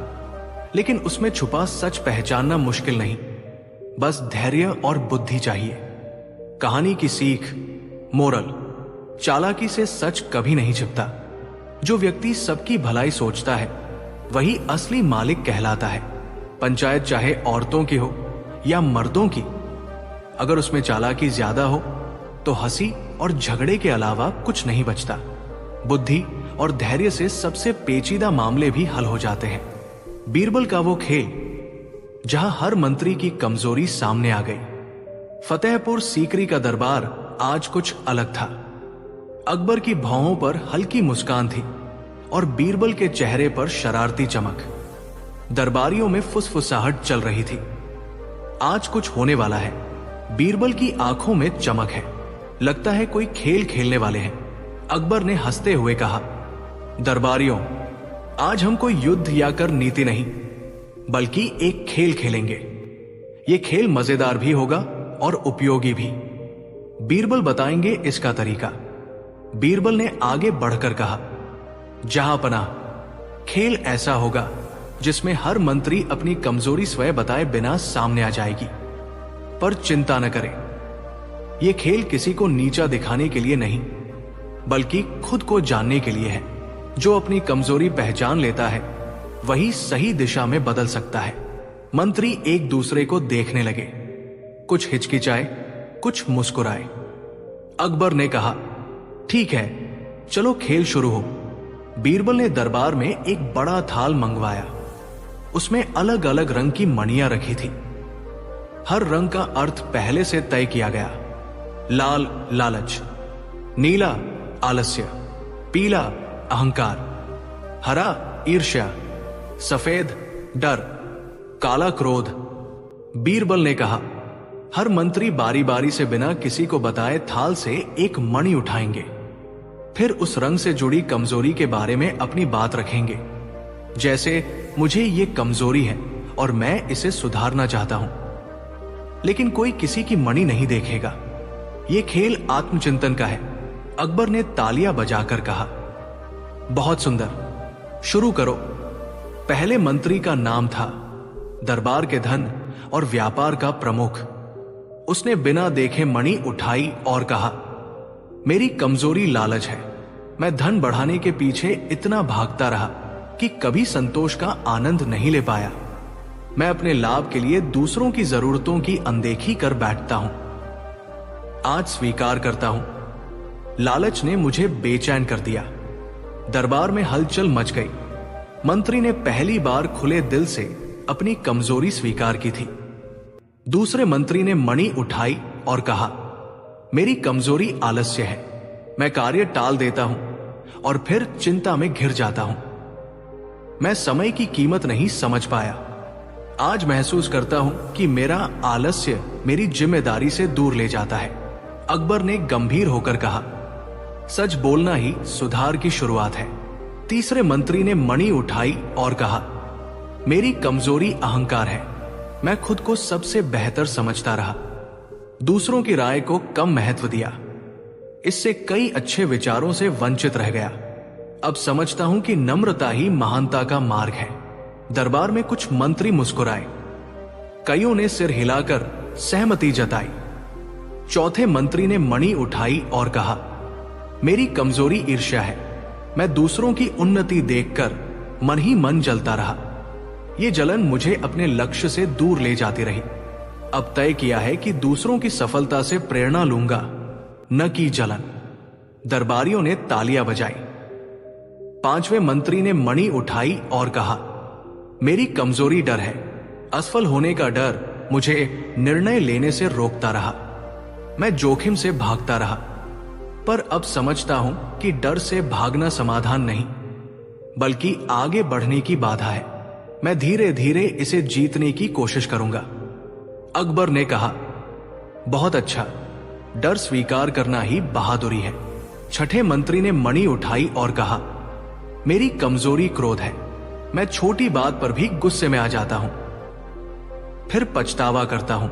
लेकिन उसमें छुपा सच पहचानना मुश्किल नहीं। बस धैर्य और बुद्धि चाहिए। कहानी की सीख, मोरल, चालाकी से सच कभी नहीं छिपता। जो व्यक्ति सबकी भलाई सोचता है, वही असली मालिक कहलाता है। पंचायत चाहे औरतों की हो या मर्दों की, अगर उसमें चालाकी ज्यादा हो तो हंसी और झगड़े के अलावा कुछ नहीं बचता। बुद्धि और धैर्य से सबसे पेचीदा मामले भी हल हो जाते हैं। बीरबल का वो खेल जहां हर मंत्री की कमजोरी सामने आ गई। फतेहपुर सीकरी का दरबार आज कुछ अलग था। अकबर की भौहों पर हल्की मुस्कान थी और बीरबल के चेहरे पर शरारती चमक। दरबारियों में फुसफुसाहट चल रही थी। आज कुछ होने वाला है। बीरबल की आंखों में चमक है, लगता है कोई खेल खेलने वाले हैं। अकबर ने हंसते हुए कहा, दरबारियों, आज हम कोई युद्ध या कर नीति नहीं, बल्कि एक खेल खेलेंगे। ये खेल मजेदार भी होगा और उपयोगी भी। बीरबल बताएंगे इसका तरीका। बीरबल ने आगे बढ़कर कहा, जहांपनाह, खेल ऐसा होगा जिसमें हर मंत्री अपनी कमजोरी स्वयं बताए बिना सामने आ जाएगी। पर चिंता न करें, यह खेल किसी को नीचा दिखाने के लिए नहीं, बल्कि खुद को जानने के लिए है। जो अपनी कमजोरी पहचान लेता है वही सही दिशा में बदल सकता है। मंत्री एक दूसरे को देखने लगे, कुछ हिचकिचाए, कुछ मुस्कुराए। अकबर ने कहा, ठीक है, चलो खेल शुरू हो। बीरबल ने दरबार में एक बड़ा थाल मंगवाया। उसमें अलग अलग रंग की मणियां रखी थी। हर रंग का अर्थ पहले से तय किया गया। लाल लालच, नीला आलस्य, पीला अहंकार, हरा ईर्ष्या, सफेद डर, काला क्रोध। बीरबल ने कहा, हर मंत्री बारी बारी से बिना किसी को बताए थाल से एक मणि उठाएंगे, फिर उस रंग से जुड़ी कमजोरी के बारे में अपनी बात रखेंगे। जैसे मुझे ये कमजोरी है और मैं इसे सुधारना चाहता हूं, लेकिन कोई किसी की मणि नहीं देखेगा। यह खेल आत्मचिंतन का है। अकबर ने तालियां बजाकर कहा, बहुत सुंदर, शुरू करो। पहले मंत्री का नाम था दरबार के धन और व्यापार का प्रमुख। उसने बिना देखे मणि उठाई और कहा, मेरी कमजोरी लालच है। मैं धन बढ़ाने के पीछे इतना भागता रहा कि कभी संतोष का आनंद नहीं ले पाया। मैं अपने लाभ के लिए दूसरों की जरूरतों की अनदेखी कर बैठता हूं। आज स्वीकार करता हूं, लालच ने मुझे बेचैन कर दिया। दरबार में हलचल मच गई। मंत्री ने पहली बार खुले दिल से अपनी कमजोरी स्वीकार की थी। दूसरे मंत्री ने मणि उठाई और कहा, मेरी कमजोरी आलस्य है। मैं कार्य टाल देता हूं और फिर चिंता में घिर जाता हूं। मैं समय की कीमत नहीं समझ पाया। आज महसूस करता हूं कि मेरा आलस्य मेरी जिम्मेदारी से दूर ले जाता है। अकबर ने गंभीर होकर कहा, सच बोलना ही सुधार की शुरुआत है। तीसरे मंत्री ने मणि उठाई और कहा, मेरी कमजोरी अहंकार है। मैं खुद को सबसे बेहतर समझता रहा, दूसरों की राय को कम महत्व दिया। इससे कई अच्छे विचारों से वंचित रह गया। अब समझता हूं कि नम्रता ही महानता का मार्ग है। दरबार में कुछ मंत्री मुस्कुराए, कईयों ने सिर हिलाकर सहमति जताई। चौथे मंत्री ने मणि उठाई और कहा, मेरी कमजोरी ईर्ष्या है। मैं दूसरों की उन्नति देखकर मन ही मन जलता रहा। यह जलन मुझे अपने लक्ष्य से दूर ले जाती रही। अब तय किया है कि दूसरों की सफलता से प्रेरणा लूंगा, न कि जलन। दरबारियों ने तालियां बजाई। पांचवें मंत्री ने मणि उठाई और कहा, मेरी कमजोरी डर है। असफल होने का डर मुझे निर्णय लेने से रोकता रहा। मैं जोखिम से भागता रहा, पर अब समझता हूं कि डर से भागना समाधान नहीं, बल्कि आगे बढ़ने की बाधा है। मैं धीरे धीरे इसे जीतने की कोशिश करूंगा। अकबर ने कहा, बहुत अच्छा, डर स्वीकार करना ही बहादुरी है। छठे मंत्री ने मणि उठाई और कहा, मेरी कमजोरी क्रोध है। मैं छोटी बात पर भी गुस्से में आ जाता हूं, फिर पछतावा करता हूं।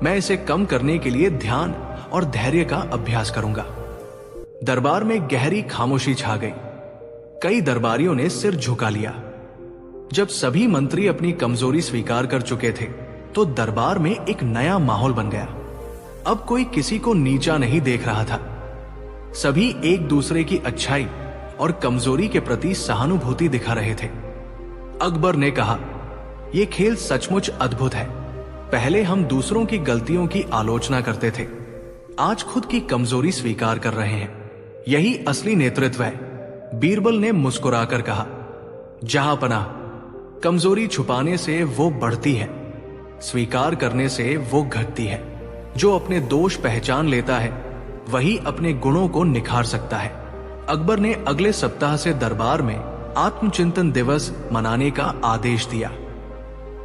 मैं इसे कम करने के लिए ध्यान और धैर्य का अभ्यास करूंगा। दरबार में गहरी खामोशी छा गई। कई दरबारियों ने सिर झुका लिया। जब सभी मंत्री अपनी कमजोरी स्वीकार कर चुके थे, तो दरबार में एक नया माहौल बन गया। अब कोई किसी को नीचा नहीं देख रहा था। सभी एक दूसरे की अच्छाई और कमजोरी के प्रति सहानुभूति दिखा रहे थे। अकबर ने कहा, यह खेल सचमुच अद्भुत है। पहले हम दूसरों की गलतियों की आलोचना करते थे, आज खुद की कमजोरी स्वीकार कर रहे हैं। यही असली नेतृत्व है। बीरबल ने मुस्कुराकर कहा, जहांपनाह, कमजोरी छुपाने से वो बढ़ती है, स्वीकार करने से वो घटती है। जो अपने दोष पहचान लेता है वही अपने गुणों को निखार सकता है। अकबर ने अगले सप्ताह से दरबार में आत्मचिंतन दिवस मनाने का आदेश दिया।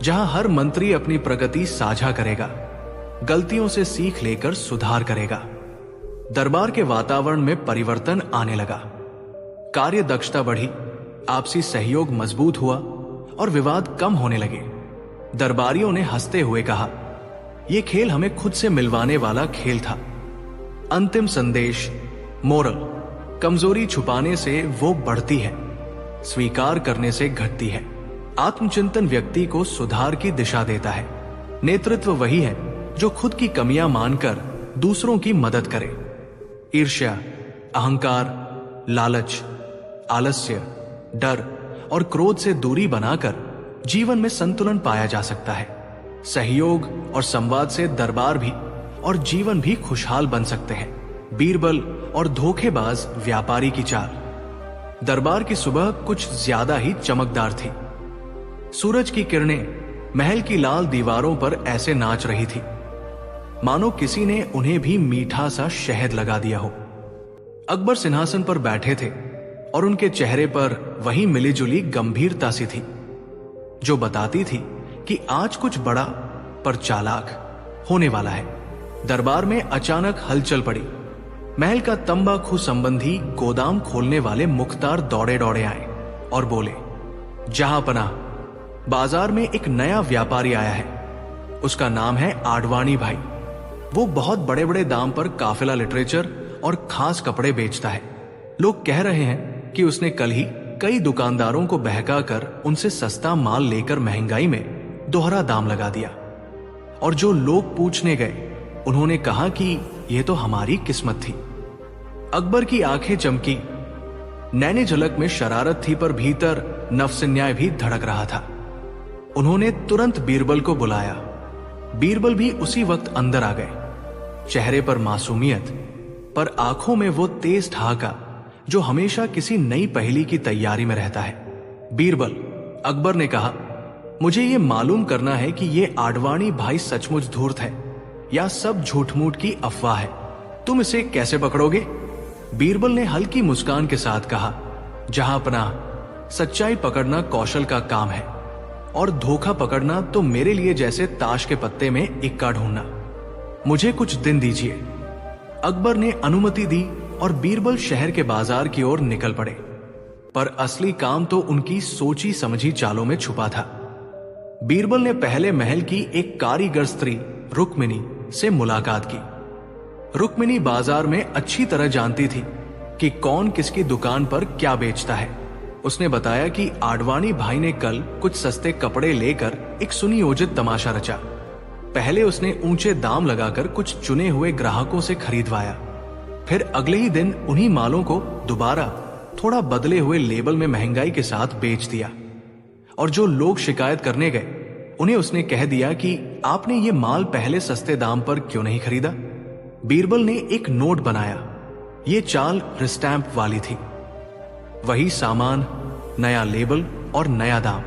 जहां हर मंत्री अपनी प्रगति साझा करेगा, गलतियों से सीख लेकर सुधार करेगा। दरबार के वातावरण में परिवर्तन आने लगा। कार्य दक्षता बढ़ी, आपसी सहयोग मजबूत हुआ और विवाद कम होने लगे। दरबारियों ने हंसते हुए कहा, यह खेल हमें खुद से मिलवाने वाला खेल था। अंतिम संदेश, मोरल, कमजोरी छुपाने से वो बढ़ती है, स्वीकार करने से घटती है। आत्मचिंतन व्यक्ति को सुधार की दिशा देता है। नेतृत्व वही है जो खुद की कमियां मानकर दूसरों की मदद करे। ईर्ष्या, अहंकार, लालच, आलस्य, डर और क्रोध से दूरी बनाकर जीवन में संतुलन पाया जा सकता है। सहयोग और संवाद से दरबार भी और जीवन भी खुशहाल बन सकते हैं। बीरबल और धोखेबाज व्यापारी की चाल। दरबार की सुबह कुछ ज्यादा ही चमकदार थी। सूरज की किरणें महल की लाल दीवारों पर ऐसे नाच रही थी मानो किसी ने उन्हें भी मीठा सा शहद लगा दिया हो। अकबर सिंहासन पर बैठे थे और उनके चेहरे पर वही मिलीजुली गंभीरता सी थी जो बताती थी कि आज कुछ बड़ा पर चालाक होने वाला है। दरबार में अचानक हलचल पड़ी। महल का तंबाकू संबंधी गोदाम खोलने वाले मुख्तार दौड़े दौड़े आए और बोले, जहांपनाह, बाजार में एक नया व्यापारी आया है। उसका नाम है आडवाणी भाई। वो बहुत बड़े बड़े दाम पर काफिला लिटरेचर और खास कपड़े बेचता है। लोग कह रहे हैं कि उसने कल ही कई दुकानदारों को बहकाकर उनसे सस्ता माल लेकर महंगाई में दोहरा दाम लगा दिया। और जो लोग पूछने गए उन्होंने कहा कि यह तो हमारी किस्मत थी। अकबर की आंखें चमकी। नैनी झलक में शरारत थी पर भीतर नफ्स-ए-न्याय भी धड़क रहा था। उन्होंने तुरंत बीरबल को बुलाया। बीरबल भी उसी वक्त अंदर आ गए। चेहरे पर मासूमियत, पर आंखों में वो तेज ठहाका जो हमेशा किसी नई पहेली की तैयारी में रहता है। बीरबल, अकबर ने कहा, मुझे ये मालूम करना है कि ये आडवाणी भाई सचमुच धूर्त है या सब झूठ-मूठ की अफवाह है। तुम इसे कैसे पकड़ोगे? बीरबल ने हल्की मुस्कान के साथ कहा, जहांपनाह, सच्चाई पकड़ना कौशल का काम है और धोखा पकड़ना तो मेरे लिए जैसे ताश के पत्ते में इक्का ढूंढना। मुझे कुछ दिन दीजिए। अकबर ने अनुमति दी और बीरबल शहर के बाजार की ओर निकल पड़े। पर असली काम तो उनकी सोची समझी चालों में छुपा था। बीरबल ने पहले महल की एक कारीगर स्त्री रुक्मिणी से मुलाकात की। रुक्मिणी बाजार में अच्छी तरह जानती थी कि कौन किसकी दुकान पर क्या बेचता है। उसने बताया कि आडवाणी भाई ने कल कुछ सस्ते कपड़े लेकर एक सुनियोजित तमाशा रचा। पहले उसने ऊंचे दाम लगाकर कुछ चुने हुए ग्राहकों से खरीदवाया, फिर अगले ही दिन उन्हीं मालों को दोबारा थोड़ा बदले हुए लेबल में महंगाई के साथ बेच दिया। और जो लोग शिकायत करने गए उन्हें उसने कह दिया कि आपने ये माल पहले सस्ते दाम पर क्यों नहीं खरीदा। बीरबल ने एक नोट बनाया। ये चाल रिस्टैम्प वाली थी। वही सामान, नया लेबल और नया दाम।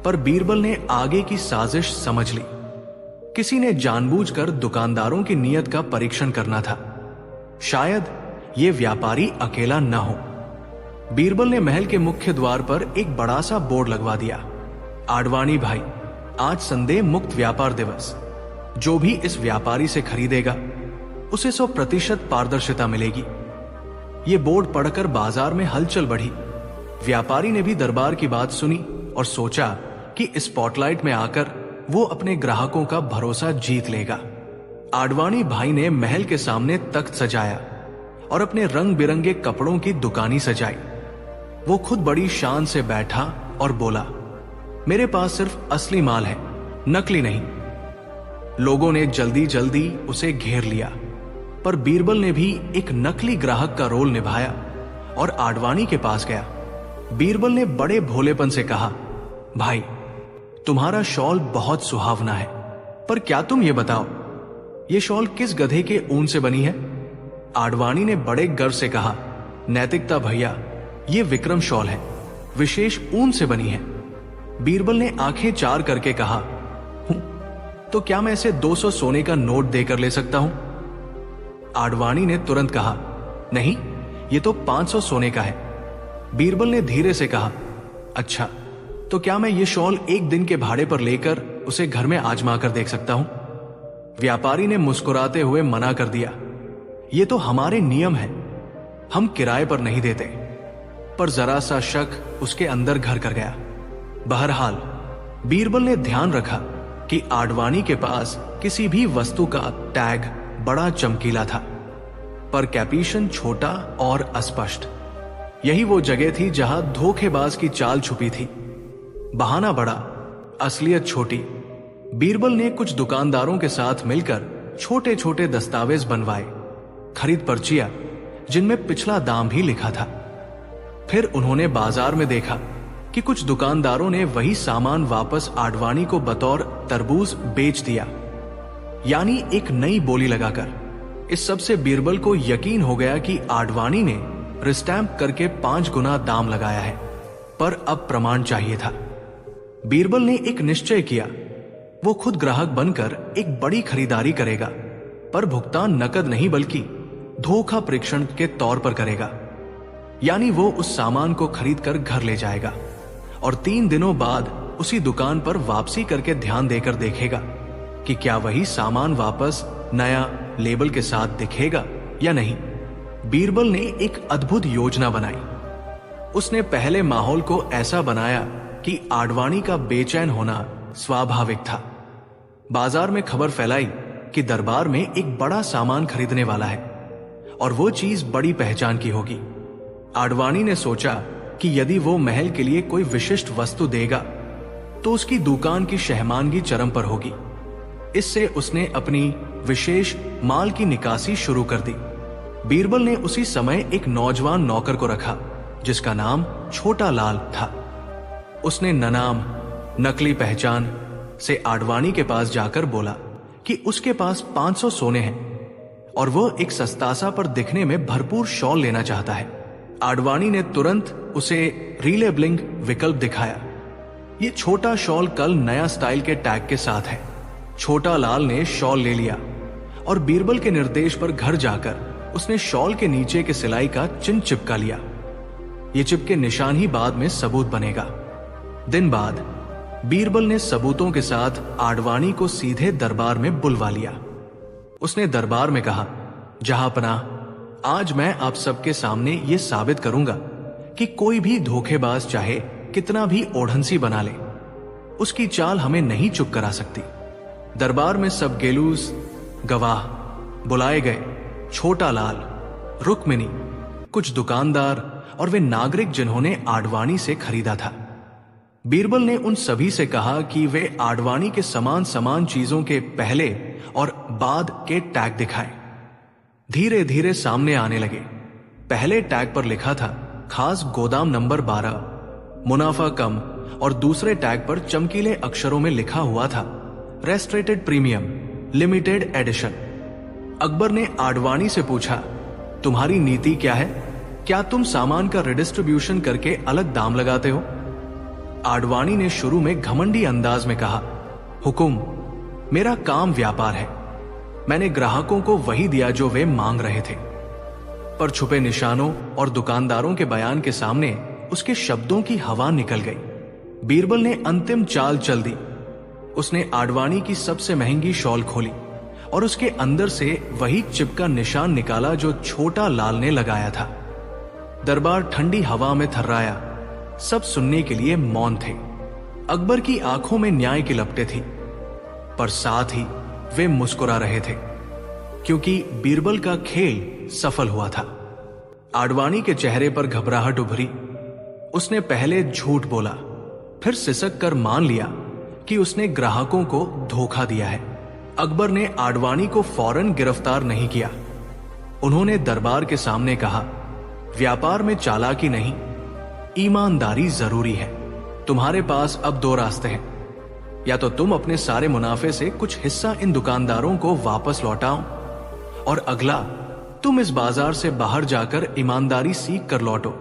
पर बीरबल ने आगे की साजिश समझ ली। किसी ने जानबूझकर दुकानदारों की नीयत का परीक्षण करना था। शायद ये व्यापारी अकेला न हो। बीरबल ने महल के मुख्य द्वार पर एक बड़ा सा बोर्ड लगवा दिया, आडवाणी भाई, आज संदेह मुक्त व्यापार दिवस। जो भी इस व्यापारी से खरीदेगा उसे 100% पारदर्शिता मिलेगी। ये बोर्ड पढ़कर बाजार में हलचल बढ़ी। व्यापारी ने भी दरबार की बात सुनी और सोचा कि स्पॉटलाइट में आकर वो अपने ग्राहकों का भरोसा जीत लेगा। आडवाणी भाई ने महल के सामने तख्त सजाया और अपने रंग बिरंगे कपड़ों की दुकानी सजाई। वो खुद बड़ी शान से बैठा और बोला, मेरे पास सिर्फ असली माल है, नकली नहीं। लोगों ने जल्दी जल्दी उसे घेर लिया, पर बीरबल ने भी एक नकली ग्राहक का रोल निभाया और आडवाणी के पास गया। बीरबल ने बड़े भोलेपन से कहा, भाई, तुम्हारा शॉल बहुत सुहावना है, पर क्या तुम ये बताओ, ये शॉल किस गधे के ऊन से बनी है? आडवाणी ने बड़े गर्व से कहा, नैतिकता भैया, ये विक्रम शॉल है, विशेष ऊन से बनी है। बीरबल ने आंखें चार करके कहा, तो क्या मैं इसे 200 सोने का नोट देकर ले सकता हूं? आडवाणी ने तुरंत कहा, नहीं, ये तो 500 सोने का है। बीरबल ने धीरे से कहा, अच्छा, तो क्या मैं ये शॉल एक दिन के भाड़े पर लेकर उसे घर में आजमा कर देख सकता हूं? व्यापारी ने मुस्कुराते हुए मना कर दिया। ये तो हमारे नियम है, हम किराए पर नहीं देते। पर जरा सा शक उसके अंदर घर कर गया। बहरहाल बीरबल ने ध्यान रखा कि आडवाणी के पास किसी भी वस्तु का टैग बड़ा चमकीला था, पर कैपिशन छोटा और अस्पष्ट। यही वो जगह थी जहां धोखेबाज की चाल छुपी थी। बहाना बड़ा, असलियत छोटी। बीरबल ने कुछ दुकानदारों के साथ मिलकर छोटे छोटे दस्तावेज बनवाए, खरीद पर्चियां जिनमें पिछला दाम भी लिखा था। फिर उन्होंने बाजार में देखा कि कुछ दुकानदारों ने वही सामान वापस आडवाणी को बतौर तरबूज बेच दिया, यानी एक नई बोली लगाकर। इस सब से बीरबल को यकीन हो गया कि आडवाणी ने रिस्टैम्प करके 5 गुना दाम लगाया है, पर अब प्रमाण चाहिए था। बीरबल ने एक निश्चय किया, वो खुद ग्राहक बनकर एक बड़ी खरीदारी करेगा, पर भुगतान नकद नहीं बल्कि धोखा परीक्षण के तौर पर करेगा। यानी वो उस सामान को खरीद कर घर ले जाएगा और 3 दिनों बाद उसी दुकान पर वापसी करके ध्यान देकर देखेगा कि क्या वही सामान वापस नया लेबल के साथ दिखेगा या नहीं। बीरबल ने एक अद्भुत योजना बनाई। उसने पहले माहौल को ऐसा बनाया कि आडवाणी का बेचैन होना स्वाभाविक था। बाजार में खबर फैलाई कि दरबार में एक बड़ा सामान खरीदने वाला है और वो चीज बड़ी पहचान की होगी। आडवाणी ने सोचा कि यदि वो महल के लिए कोई विशिष्ट वस्तु देगा तो उसकी दुकान की शहमानगी चरम पर होगी। इससे उसने अपनी विशेष माल की निकासी शुरू कर दी। बीरबल ने उसी समय एक नौजवान नौकर को रखा जिसका नाम छोटा लाल था। उसने ननाम नकली पहचान से आडवाणी के पास जाकर बोला कि उसके पास 500 सोने हैं और वह एक सस्तासा पर दिखने में भरपूर शॉल लेना चाहता है। आडवाणी ने तुरंत उसे रीलेबलिंग विकल्प दिखाया। ये छोटा शॉल कल नया स्टाइल के टैग के साथ है। छोटा लाल ने शॉल ले लिया और बीरबल के निर्देश पर घर जाकर उसने शॉल के नीचे के सिलाई का चिन्ह चिपका लिया। ये चिपके निशान ही बाद में सबूत बनेगा। दिन बाद बीरबल ने सबूतों के साथ आडवाणी को सीधे दरबार में बुलवा लिया। उसने दरबार में कहा, जहांपनाह, आज मैं आप सबके सामने यह साबित करूंगा कि कोई भी धोखेबाज चाहे कितना भी ओढ़नसी बना ले, उसकी चाल हमें नहीं चुप करा सकती। दरबार में सब गेलूस गवाह बुलाए गए। छोटा लाल, रुक्मिनी, कुछ दुकानदार और वे नागरिक जिन्होंने आडवाणी से खरीदा था। बीरबल ने उन सभी से कहा कि वे आडवाणी के समान समान चीजों के पहले और बाद के टैग दिखाएं। धीरे धीरे सामने आने लगे। पहले टैग पर लिखा था खास गोदाम नंबर 12, मुनाफा कम, और दूसरे टैग पर चमकीले अक्षरों में लिखा हुआ था रेस्ट्रेटेड प्रीमियम, लिमिटेड एडिशन। अकबर ने आडवाणी से पूछा, तुम्हारी नीति क्या है? क्या तुम सामान का रिडिस्ट्रीब्यूशन करके अलग दाम लगाते हो? आडवाणी ने शुरू में घमंडी अंदाज में कहा, हुकुम, मेरा काम व्यापार है। मैंने ग्राहकों को वही दिया जो वे मांग रहे थे। पर छुपे निशानों और दुकानदारों के बयान के सामने उसके शब्दों की हवा निकल गई। बीरबल ने अंतिम चाल चल दी। उसने आडवाणी की सबसे महंगी शॉल खोली और उसके अंदर से वही चिपका निशान निकाला जो छोटा लाल ने लगाया था। दरबार ठंडी हवा में थर्राया। सब सुनने के लिए मौन थे। अकबर की आंखों में न्याय की लपटें थी, पर साथ ही वे मुस्कुरा रहे थे, क्योंकि बीरबल का खेल सफल हुआ था। आडवाणी के चेहरे पर घबराहट उभरी। उसने पहले झूठ बोला, फिर सिसक कर मान लिया कि उसने ग्राहकों को धोखा दिया है। अकबर ने आडवाणी को फौरन गिरफ्तार नहीं किया। उन्होंने दरबार के सामने कहा, व्यापार में चालाकी नहीं, ईमानदारी जरूरी है। तुम्हारे पास अब 2 रास्ते हैं। या तो तुम अपने सारे मुनाफे से कुछ हिस्सा इन दुकानदारों को वापस लौटाओ, और अगला, तुम इस बाजार से बाहर जाकर ईमानदारी सीख कर लौटो,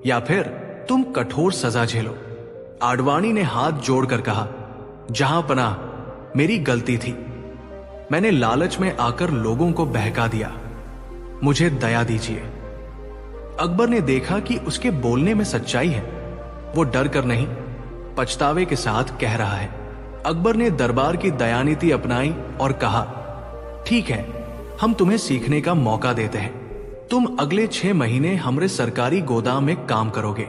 या फिर तुम कठोर सजा झेलो। आडवाणी ने हाथ जोड़कर कहा, जहांपनाह, मेरी गलती थी। मैंने लालच में आकर लोगों को बहका दिया। मुझे दया दीजिए। अकबर ने देखा कि उसके बोलने में सच्चाई है। वो डर कर नहीं, पछतावे के साथ कह रहा है। अकबर ने दरबार की दयानीति अपनाई और कहा, ठीक है, हम तुम्हें सीखने का मौका देते हैं। तुम अगले 6 महीने हमारे सरकारी गोदाम में काम करोगे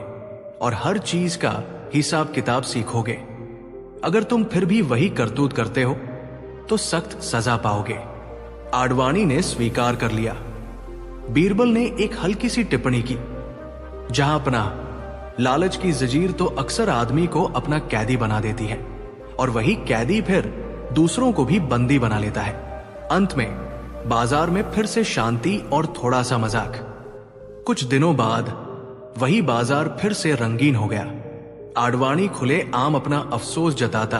और हर चीज का हिसाब किताब सीखोगे। अगर तुम फिर भी वही करतूत करते हो तो सख्त सजा पाओगे। आडवाणी ने स्वीकार कर लिया। बीरबल ने एक हल्की सी टिप्पणी की, जहां अपना लालच की जंजीर तो अक्सर आदमी को अपना कैदी बना देती है और वही कैदी फिर दूसरों को भी बंदी बना लेता है। अंत में बाजार में फिर से शांति और थोड़ा सा मजाक। कुछ दिनों बाद वही बाजार फिर से रंगीन हो गया। आडवाणी खुले आम अपना अफसोस जताता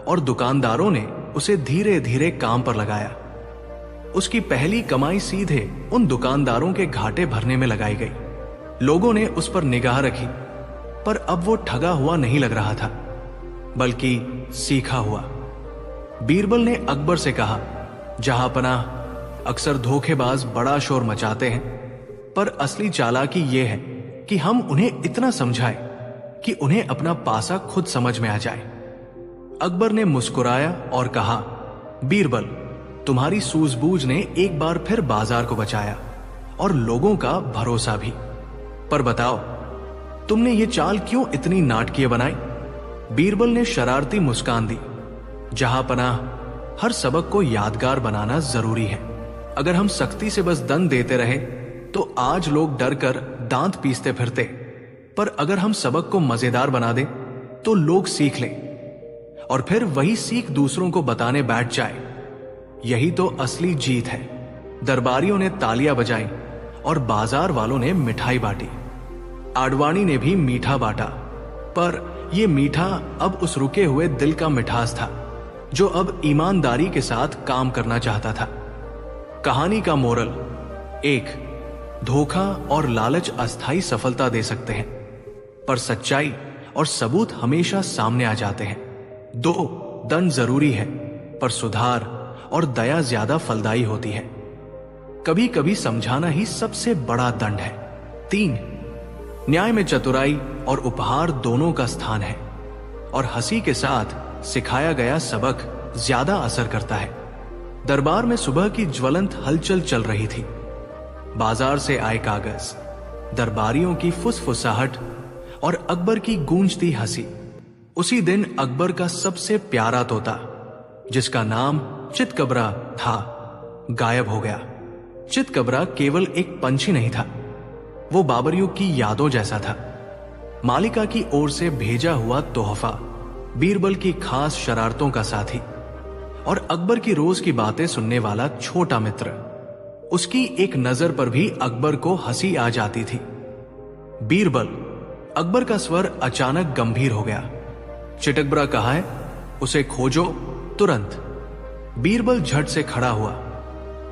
और दुकानदारों ने उसे धीरे धीरे काम पर लगाया। उसकी पहली कमाई सीधे उन दुकानदारों के घाटे भरने में लगाई गई। लोगों ने उस पर निगाह रखी, पर अब वो ठगा हुआ नहीं लग रहा था, बल्कि सीखा हुआ। बीरबल ने अकबर से कहा, जहांपनाह, अक्सर धोखेबाज बड़ा शोर मचाते हैं, पर असली चालाकी यह है कि हम उन्हें इतना समझाएं कि उन्हें अपना पासा खुद समझ में आ जाए। अकबर ने मुस्कुराया और कहा, बीरबल, तुम्हारी सूझबूझ ने एक बार फिर बाजार को बचाया और लोगों का भरोसा भी। पर बताओ, तुमने ये चाल क्यों इतनी नाटकीय बनाई? बीरबल ने शरारती मुस्कान दी। जहांपनाह, हर सबक को यादगार बनाना जरूरी है। अगर हम सख्ती से बस दंड देते रहे तो आज लोग डर कर दांत पीसते फिरते, पर अगर हम सबक को मजेदार बना दें तो लोग सीख लें और फिर वही सीख दूसरों को बताने बैठ जाए। यही तो असली जीत है। दरबारियों ने तालियां बजाई और बाजार वालों ने मिठाई बांटी। आडवाणी ने भी मीठा बांटा, पर यह मीठा अब उस रुके हुए दिल का मिठास था जो अब ईमानदारी के साथ काम करना चाहता था। कहानी का मोरल: 1, धोखा और लालच अस्थायी सफलता दे सकते हैं, पर सच्चाई और सबूत हमेशा सामने आ जाते हैं। 2, दंड जरूरी है, पर सुधार और दया ज्यादा फलदायी होती है। कभी कभी समझाना ही सबसे बड़ा दंड है। 3, न्याय में चतुराई और उपहार दोनों का स्थान है और हंसी के साथ सिखाया गया सबक ज्यादा असर करता है। दरबार में सुबह की ज्वलंत हलचल चल रही थी। बाजार से आए कागज, दरबारियों की फुसफुसाहट और अकबर की गूंजती हंसी। उसी दिन अकबर का सबसे प्यारा तोता, जिसका नाम चितकबरा था, गायब हो गया। चितकबरा केवल एक पंछी नहीं था, वो बाबरयुग की यादों जैसा था। मालिका की ओर से भेजा हुआ तोहफा, बीरबल की खास शरारतों का साथी और अकबर की रोज की बातें सुनने वाला छोटा मित्र। उसकी एक नजर पर भी अकबर को हंसी आ जाती थी। बीरबल, अकबर का स्वर अचानक गंभीर हो गया। चितकबरा कहाँ है? उसे खोजो तुरंत। बीरबल झट से खड़ा हुआ,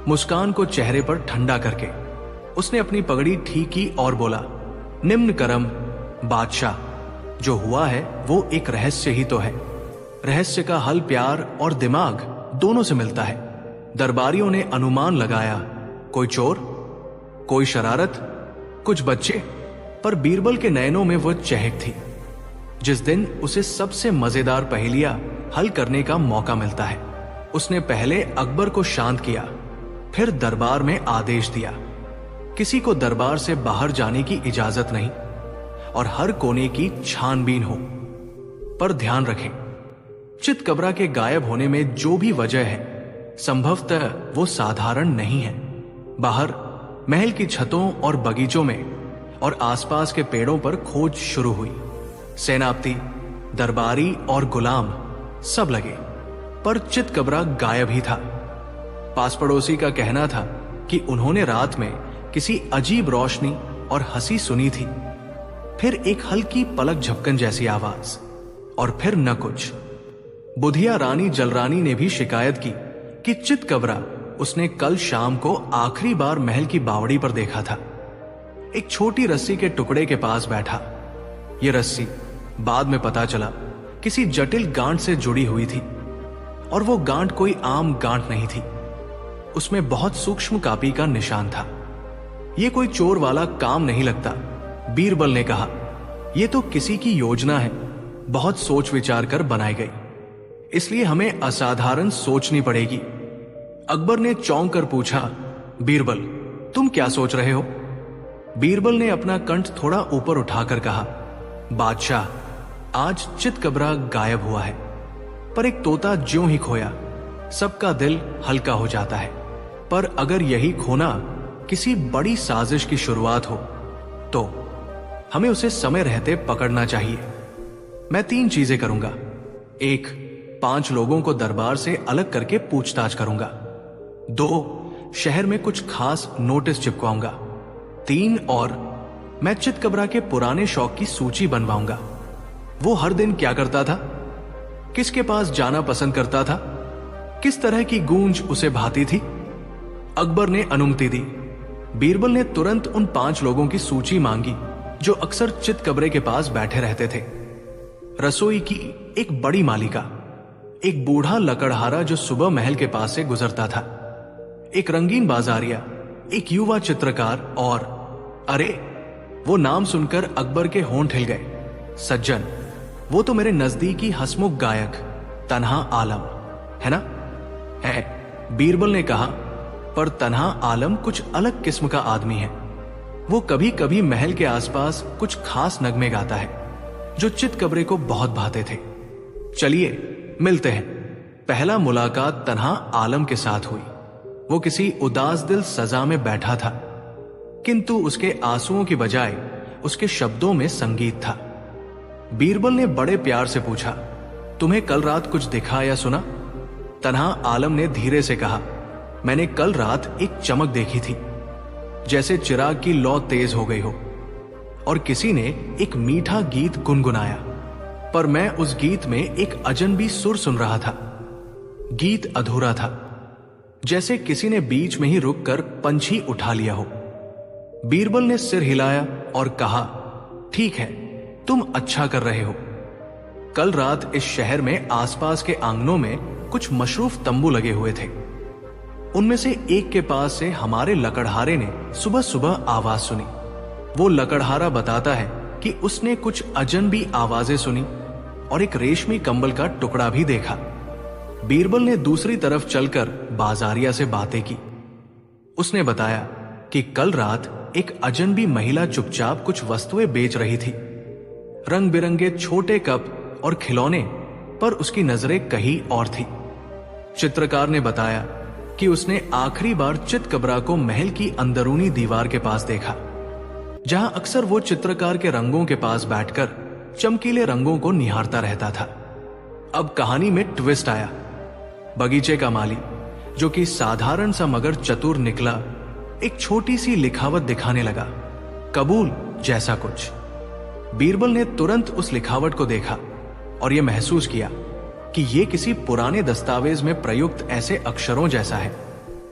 मुस्कान को चेहरे पर ठंडा करके। उसने अपनी पगड़ी ठीक की और बोला, निम्न करम बादशाह, जो हुआ है वो एक रहस्य ही तो है। रहस्य का हल प्यार और दिमाग दोनों से मिलता है। दरबारियों ने अनुमान लगाया, कोई चोर, कोई शरारत, कुछ बच्चे, पर बीरबल के नयनों में वो चहक थी। जिस दिन उसे सबसे मजेदार पहेलियां हल करने का मौका मिलता है, उसने पहले अकबर को शांत किया, फिर दरबार में आदेश दिया, किसी को दरबार से बाहर जाने की इजाजत नहीं और हर कोने की छानबीन हो। पर ध्यान रखें, चितकबरा के गायब होने में जो भी वजह है, संभवतः वो साधारण नहीं है। बाहर महल की छतों और बगीचों में और आसपास के पेड़ों पर खोज शुरू हुई। सेनापति, दरबारी और गुलाम सब लगे, पर चितकबरा गायब ही था। पास पड़ोसी का कहना था कि उन्होंने रात में किसी अजीब रोशनी और हंसी सुनी थी, फिर एक हल्की पलक झपकन जैसी आवाज, और फिर न कुछ। बुधिया रानी जलरानी ने भी शिकायत की कि चितकबरा उसने कल शाम को आखिरी बार महल की बावड़ी पर देखा था, एक छोटी रस्सी के टुकड़े के पास बैठा। यह रस्सी बाद में पता चला किसी जटिल गांठ से जुड़ी हुई थी, और वो गांठ कोई आम गांठ नहीं थी। उसमें बहुत सूक्ष्म कापी का निशान था। यह कोई चोर वाला काम नहीं लगता, बीरबल ने कहा। यह तो किसी की योजना है, बहुत सोच विचार कर बनाई गई, इसलिए हमें असाधारण सोचनी पड़ेगी। अकबर ने चौंक कर पूछा, बीरबल, तुम क्या सोच रहे हो? बीरबल ने अपना कंठ थोड़ा ऊपर उठाकर कहा, बादशाह, आज चितकबरा गायब हुआ है, पर एक तोता ज्यों ही खोया सबका दिल हल्का हो जाता है। पर अगर यही खोना किसी बड़ी साजिश की शुरुआत हो तो हमें उसे समय रहते पकड़ना चाहिए। मैं 3 चीजें करूंगा। 1, 5 लोगों को दरबार से अलग करके पूछताछ करूंगा। 2, शहर में कुछ खास नोटिस चिपकाऊंगा। 3, और मैं चितकबरा के पुराने शौक की सूची बनवाऊंगा। वो हर दिन क्या करता था, किसके पास जाना पसंद करता था, किस तरह की गूंज उसे भाती थी। अकबर ने अनुमति दी। बीरबल ने तुरंत उन 5 लोगों की सूची मांगी जो अक्सर चितकबरे के पास बैठे रहते थे। रसोई की एक बड़ी मालिका, एक बूढ़ा लकड़हारा जो सुबह महल के पास से गुजरता था, एक रंगीन बाजारिया, एक युवा चित्रकार, और अरे, वो नाम सुनकर अकबर के होंठ हिल गए। सज्जन, वो तो मेरे नजदीकी हंसमुख गायक तन्हा आलम है ना? है, बीरबल ने कहा, पर तन्हा आलम कुछ अलग किस्म का आदमी है। वो कभी कभी महल के आसपास कुछ खास नगमे गाता है जो चितकबरे को बहुत भाते थे। चलिए मिलते हैं। पहला मुलाकात तन्हा आलम के साथ हुई। वो किसी उदास दिल सजा में बैठा था, किंतु उसके आंसुओं की बजाय उसके शब्दों में संगीत था। बीरबल ने बड़े प्यार से पूछा, तुम्हें कल रात कुछ दिखा या सुना? तन्हा आलम ने धीरे से कहा, मैंने कल रात एक चमक देखी थी, जैसे चिराग की लौ तेज हो गई हो, और किसी ने एक मीठा गीत गुनगुनाया, पर मैं उस गीत में एक अजनबी सुर सुन रहा था। गीत अधूरा था, जैसे किसी ने बीच में ही रुककर पंछी उठा लिया हो। बीरबल ने सिर हिलाया और कहा, ठीक है, तुम अच्छा कर रहे हो। कल रात इस शहर में आसपास के आंगनों में कुछ मशरूफ तंबू लगे हुए थे। उनमें से एक के पास से हमारे लकड़हारे ने सुबह सुबह आवाज सुनी। वो लकड़हारा बताता है कि उसने कुछ अजनबी आवाजें सुनी और एक रेशमी कंबल का टुकड़ा भी देखा। बीरबल ने दूसरी तरफ चलकर बाजारिया से बातें की। उसने बताया कि कल रात एक अजनबी महिला चुपचाप कुछ वस्तुएं बेच रही थी, रंग बिरंगे छोटे कप और खिलौने, पर उसकी नजरें कहीं और थी। चित्रकार ने बताया कि उसने आखिरी बार चितकबरा को महल की अंदरूनी दीवार के पास देखा, जहां अक्सर वो चित्रकार के रंगों के पास बैठकर चमकीले रंगों को निहारता रहता था। अब कहानी में ट्विस्ट आया। बगीचे का माली, जो कि साधारण सा मगर चतुर निकला, एक छोटी सी लिखावट दिखाने लगा, कबूल जैसा कुछ। बीरबल ने तुरंत उस लिखावट को देखा और यह महसूस किया कि यह किसी पुराने दस्तावेज में प्रयुक्त ऐसे अक्षरों जैसा है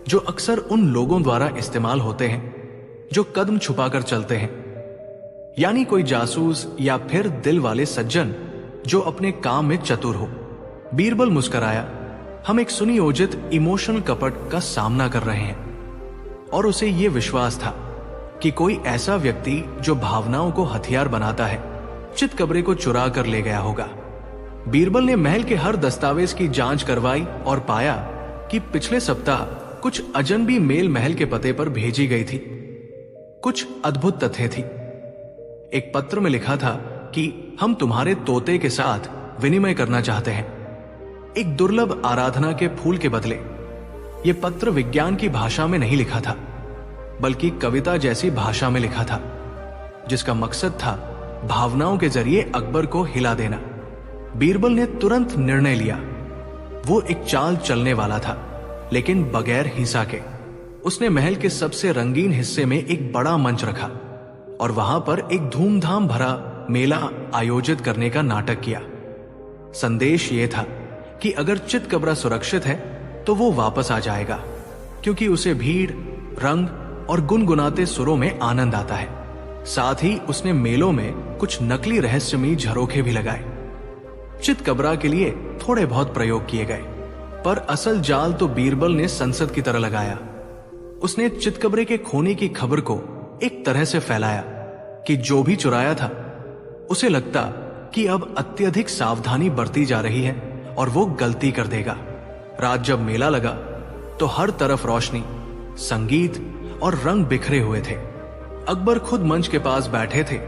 जो अक्सर उन लोगों द्वारा इस्तेमाल होते हैं जो कदम छुपाकर चलते हैं, यानी कोई जासूस या फिर दिल वाले सज्जन जो अपने काम में चतुर हो। बीरबल मुस्कराया। हम एक सुनियोजित इमोशनल कपट का सामना कर रहे हैं, और उसे यह विश्वास था कि कोई ऐसा व्यक्ति जो भावनाओं को हथियार बनाता है चितकबरे को चुरा कर ले गया होगा। बीरबल ने महल के हर दस्तावेज की जांच करवाई और पाया कि पिछले सप्ताह कुछ अजनबी मेल महल के पते पर भेजी गई थी। कुछ अद्भुत तथ्य थी। एक पत्र में लिखा था कि हम तुम्हारे तोते के साथ विनिमय करना चाहते हैं, एक दुर्लभ आराधना के फूल के बदले। यह पत्र विज्ञान की भाषा में नहीं लिखा था, बल्कि कविता जैसी भाषा में लिखा था, जिसका मकसद था भावनाओं के जरिए अकबर को हिला देना। बीरबल ने तुरंत निर्णय लिया। वो एक चाल चलने वाला था, लेकिन बगैर हिंसा के। उसने महल के सबसे रंगीन हिस्से में एक बड़ा मंच रखा और वहां पर एक धूमधाम भरा मेला आयोजित करने का नाटक किया। संदेश यह था कि अगर चितकबरा सुरक्षित है तो वो वापस आ जाएगा, क्योंकि उसे भीड़, रंग और गुनगुनाते सुरों में आनंद आता है। साथ ही उसने मेलों में कुछ नकली रहस्यमयी झरोखे भी लगाए। चितकबरा के लिए थोड़े बहुत प्रयोग किए गए, पर असल जाल तो बीरबल ने संसद की तरह लगाया। उसने चितकबरे के खोने की खबर को एक तरह से फैलाया कि जो भी चुराया था उसे लगता कि अब अत्यधिक सावधानी बरती जा रही है और वो गलती कर देगा। रात जब मेला लगा तो हर तरफ रोशनी, संगीत और रंग बिखरे हुए थे। अकबर खुद मंच के पास बैठे थे,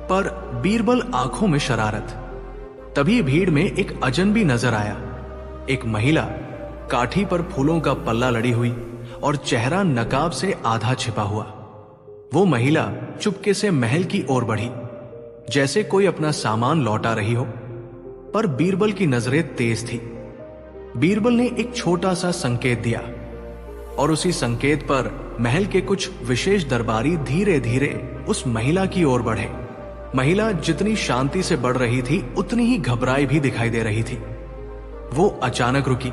पर बीरबल आंखों में शरारत। तभी भीड़ में एक अजनबी नजर आया। एक महिला काठी पर फूलों का पल्ला लड़ी हुई और चेहरा नकाब से आधा छिपा हुआ। वो महिला चुपके से महल की ओर बढ़ी, जैसे कोई अपना सामान लौटा रही हो, पर बीरबल की नजरें तेज थी। बीरबल ने एक छोटा सा संकेत दिया और उसी संकेत पर महल के कुछ विशेष दरबारी धीरे धीरे उस महिला की ओर बढ़े। महिला जितनी शांति से बढ़ रही थी उतनी ही घबराई भी दिखाई दे रही थी। वो अचानक रुकी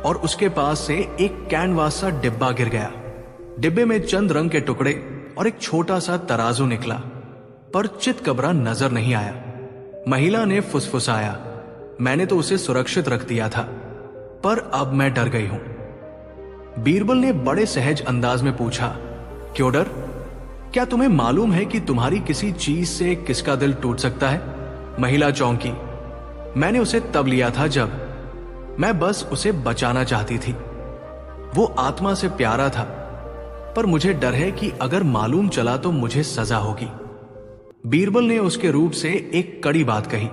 और उसके पास से एक कैनवास सा डिब्बा गिर गया। डिब्बे में चंद रंग के टुकड़े और एक छोटा सा तराजू निकला, पर चितकबरा नजर नहीं आया। महिला ने फुसफुसाया, मैंने तो उसे सुरक्षित रख दिया था, पर अब मैं डर गई हूं। बीरबल ने बड़े सहज अंदाज में पूछा, क्यों डर? क्या तुम्हें मालूम है कि तुम्हारी किसी चीज से किसका दिल टूट सकता है? महिला चौंकी। मैंने उसे तब लिया था जब मैं बस उसे बचाना चाहती थी। वो आत्मा से प्यारा था, पर मुझे डर है कि अगर मालूम चला तो मुझे सजा होगी। बीरबल ने उसके रूप से एक कड़ी बात कही,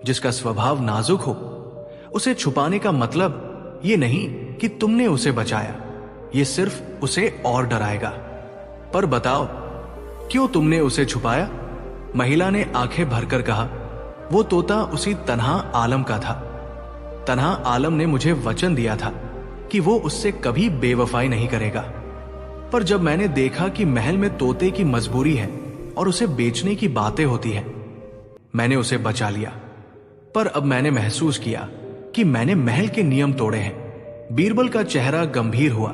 जिसका स्वभाव नाजुक हो। उसे छुपाने का मतलब ये नहीं कि तुमने उसे बचाया, ये सिर्फ उसे और डराएगा। पर बताओ, क्यों तुमने उसे छुपाया? महिला ने आंखें भरकर कहा, वो तोता उसी तन्हा आलम का था। तन्हा आलम ने मुझे वचन दिया था कि वो उससे कभी बेवफाई नहीं करेगा, पर जब मैंने देखा कि महल में तोते की मजबूरी है और उसे बेचने की बातें होती हैं, मैंने उसे बचा लिया। पर अब मैंने महसूस किया कि मैंने महल के नियम तोड़े हैं। बीरबल का चेहरा गंभीर हुआ,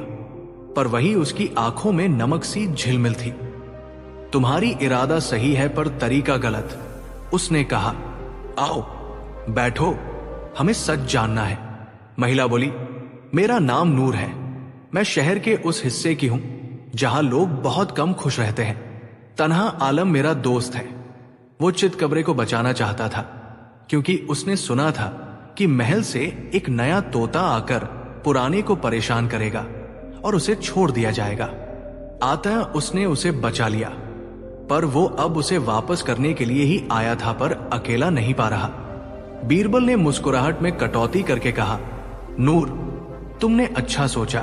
पर वही उसकी आंखों में नमक सी झिलमिल थी। तुम्हारी इरादा सही है पर तरीका गलत, उसने कहा। आओ बैठो, हमें सच जानना है। महिला बोली, मेरा नाम नूर है। मैं शहर के उस हिस्से की हूं जहां लोग बहुत कम खुश रहते हैं। तन्हा आलम मेरा दोस्त है। वो चितकबरे को बचाना चाहता था, क्योंकि उसने सुना था कि महल से एक नया तोता आकर पुराने को परेशान करेगा और उसे छोड़ दिया जाएगा। आता उसने उसे बचा लिया, पर वो अब उसे वापस करने के लिए ही आया था, पर अकेला नहीं पा रहा। बीरबल ने मुस्कुराहट में कटौती करके कहा, नूर, तुमने अच्छा सोचा,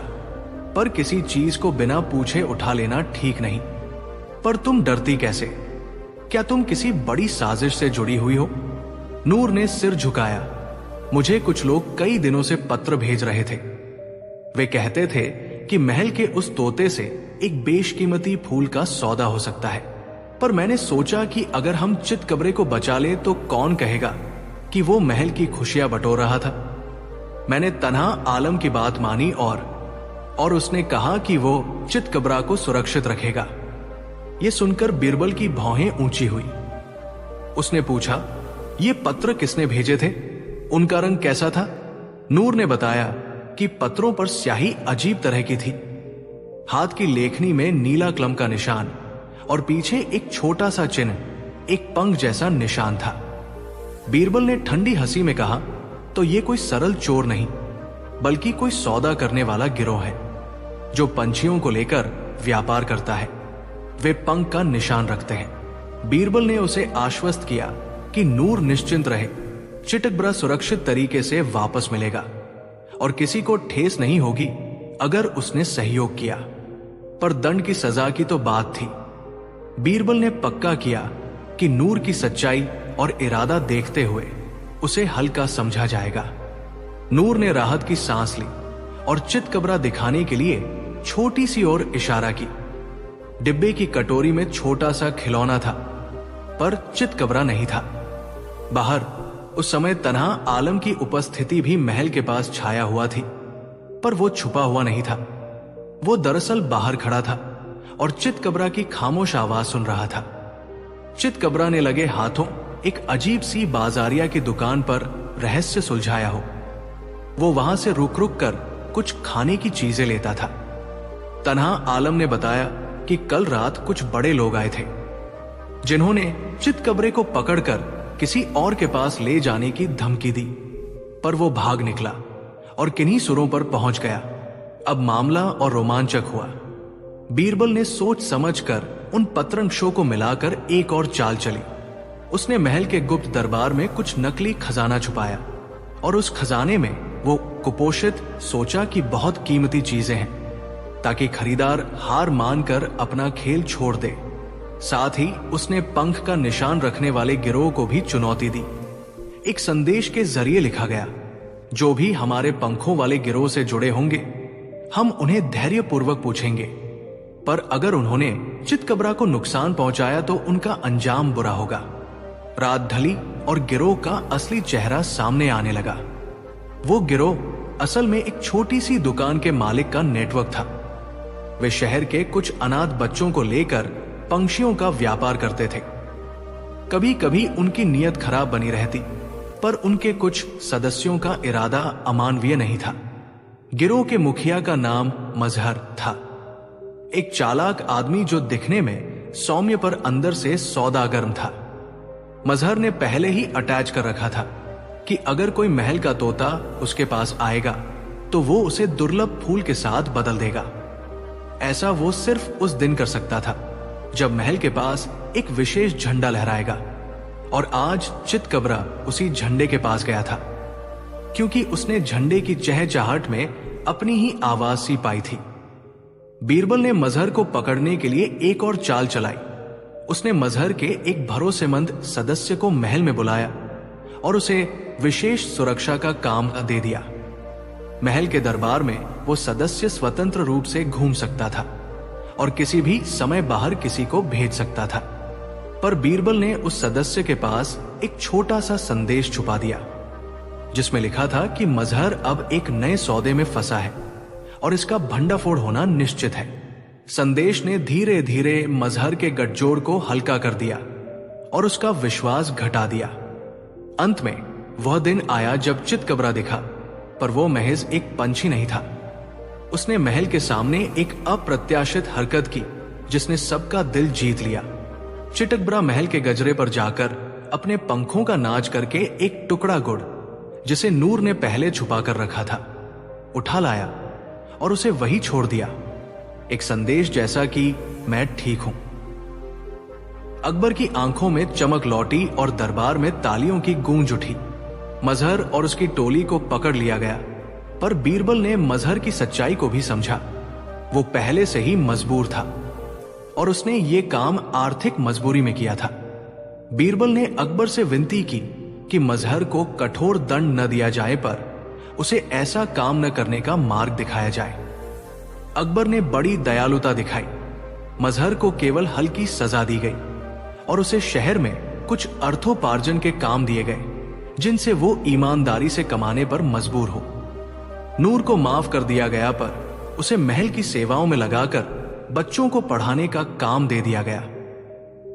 पर किसी चीज को बिना पूछे उठा लेना ठीक नहीं। पर तुम डरती कैसे? क्या तुम किसी बड़ी साजिश से जुड़ी हुई हो? नूर ने सिर झुकाया। मुझे कुछ लोग कई दिनों से पत्र भेज रहे थे। वे कहते थे कि महल के उस तोते से एक बेशकीमती फूल का सौदा हो सकता है, पर मैंने सोचा कि अगर हम चितकबरे को बचा ले तो कौन कहेगा कि वो महल की खुशियां बटोर रहा था। मैंने तन्हा आलम की बात मानी और उसने कहा कि वो चितकबरा को सुरक्षित रखेगा। ये सुनकर बीरबल की भौहें ऊंची हुई। उसने पूछा, ये पत्र किसने भेजे थे? उनका रंग कैसा था? नूर ने बताया कि पत्रों पर स्याही अजीब तरह की थी। हाथ की लेखनी में नीला कलम का निशान और पीछे एक छोटा सा चिन्ह, एक पंख जैसा निशान था। बीरबल ने ठंडी हंसी में कहा, तो ये कोई सरल चोर नहीं, बल्कि कोई सौदा करने वाला गिरोह है जो पंछियों को लेकर व्यापार करता है। वे पंख का निशान रखते हैं। बीरबल ने उसे आश्वस्त किया कि नूर निश्चिंत रहे, चितकबरा सुरक्षित तरीके से वापस मिलेगा और किसी को ठेस नहीं होगी अगर उसने सहयोग किया। पर दंड की सजा की तो बात थी। बीरबल ने पक्का किया कि नूर की सच्चाई और इरादा देखते हुए उसे हल्का समझा जाएगा। नूर ने राहत की सांस ली और चितकबरा दिखाने के लिए छोटी सी और इशारा की। डिब्बे की कटोरी में छोटा सा खिलौना था, पर चितकबरा नहीं था। बाहर उस समय तन्हा आलम की उपस्थिति भी महल के पास छाया हुआ थी, पर वो छुपा हुआ नहीं था। वो दरअसल बाहर खड़ा था और चितकबरा की खामोश आवाज सुन रहा था। चितकबरा ने लगे हाथों एक अजीब सी बाजारिया की दुकान पर रहस्य सुलझाया हो। वो वहां से रुक रुक कर कुछ खाने की चीजें लेता था। तन्हा आलम ने बताया कि कल रात कुछ बड़े लोग आए थे, जिन्होंने चितकबरे को पकड़कर किसी और के पास ले जाने की धमकी दी, पर वो भाग निकला और किन्हीं सुरों पर पहुंच गया। अब मामला और रोमांचक हुआ। बीरबल ने सोच समझकर उन पत्रंशों को मिलाकर एक और चाल चली। उसने महल के गुप्त दरबार में कुछ नकली खजाना छुपाया और उस खजाने में वो कुपोषित सोचा कि बहुत कीमती चीजें हैं, ताकि खरीदार हार मानकर अपना खेल छोड़ दे। साथ ही उसने पंख का निशान रखने वाले गिरोह को भी चुनौती दी। एक संदेश के जरिए लिखा गया, जो भी हमारे पंखों वाले गिरोह से जुड़े होंगे, हम उन्हें धैर्यपूर्वक पूछेंगे, पर अगर उन्होंने चितकबरा को नुकसान पहुंचाया तो उनका अंजाम बुरा होगा। रात ढली और गिरोह का असली चेहरा सामने आने लगा। वो गिरोह असल में एक छोटी सी दुकान के मालिक का नेटवर्क था। वे शहर के कुछ अनाथ बच्चों को लेकर पंक्षियों का व्यापार करते थे। कभी कभी उनकी नीयत खराब बनी रहती, पर उनके कुछ सदस्यों का इरादा अमानवीय नहीं था। गिरोह के मुखिया का नाम मजहर था, एक चालाक आदमी जो दिखने में सौम्य पर अंदर से सौदागर्म था। मजहर ने पहले ही अटैच कर रखा था कि अगर कोई महल का तोता उसके पास आएगा तो वो उसे दुर्लभ फूल के साथ बदल देगा। ऐसा वो सिर्फ उस दिन कर सकता था जब महल के पास एक विशेष झंडा लहराएगा, और आज चितकबरा उसी झंडे के पास गया था, क्योंकि उसने झंडे की चहचहाहट में अपनी ही आवाज सी पाई थी। बीरबल ने मजहर को पकड़ने के लिए एक और चाल चलाई। उसने मजहर के एक भरोसेमंद सदस्य को महल में बुलाया और उसे विशेष सुरक्षा का काम दे दिया। महल के दरबार में वो सदस्य स्वतंत्र रूप से घूम सकता था और किसी भी समय बाहर किसी को भेज सकता था। पर बीरबल ने उस सदस्य के पास एक छोटा सा संदेश छुपा दिया, जिसमें लिखा था कि मजहर अब एक नए सौदे में फंसा है और इसका भंडाफोड़ होना निश्चित है। संदेश ने धीरे धीरे मजहर के गठजोड़ को हल्का कर दिया और उसका विश्वास घटा दिया। अंत में वह दिन आया जब चितकबरा दिखा, पर वो महज एक पंछी नहीं था। उसने महल के सामने एक अप्रत्याशित हरकत की जिसने सबका दिल जीत लिया। चितकबरा महल के गजरे पर जाकर अपने पंखों का नाच करके एक टुकड़ा गुड़, जिसे नूर ने पहले छुपा कर रखा था, उठा लाया और उसे वही छोड़ दिया, एक संदेश जैसा कि मैं ठीक हूं। अकबर की आंखों में चमक लौटी और दरबार में तालियों की गूंज उठी। मजहर और उसकी टोली को पकड़ लिया गया, पर बीरबल ने मजहर की सच्चाई को भी समझा। वो पहले से ही मजबूर था और उसने ये काम आर्थिक मजबूरी में किया था। बीरबल ने अकबर से विनती की कि मजहर को कठोर दंड न दिया जाए, पर उसे ऐसा काम न करने का मार्ग दिखाया जाए। अकबर ने बड़ी दयालुता दिखाई। मजहर को केवल हल्की सजा दी गई और उसे शहर में कुछ अर्थोपार्जन के काम दिए गए, जिनसे वो ईमानदारी से कमाने पर मजबूर हो। नूर को माफ कर दिया गया, पर उसे महल की सेवाओं में लगाकर बच्चों को पढ़ाने का काम दे दिया गया,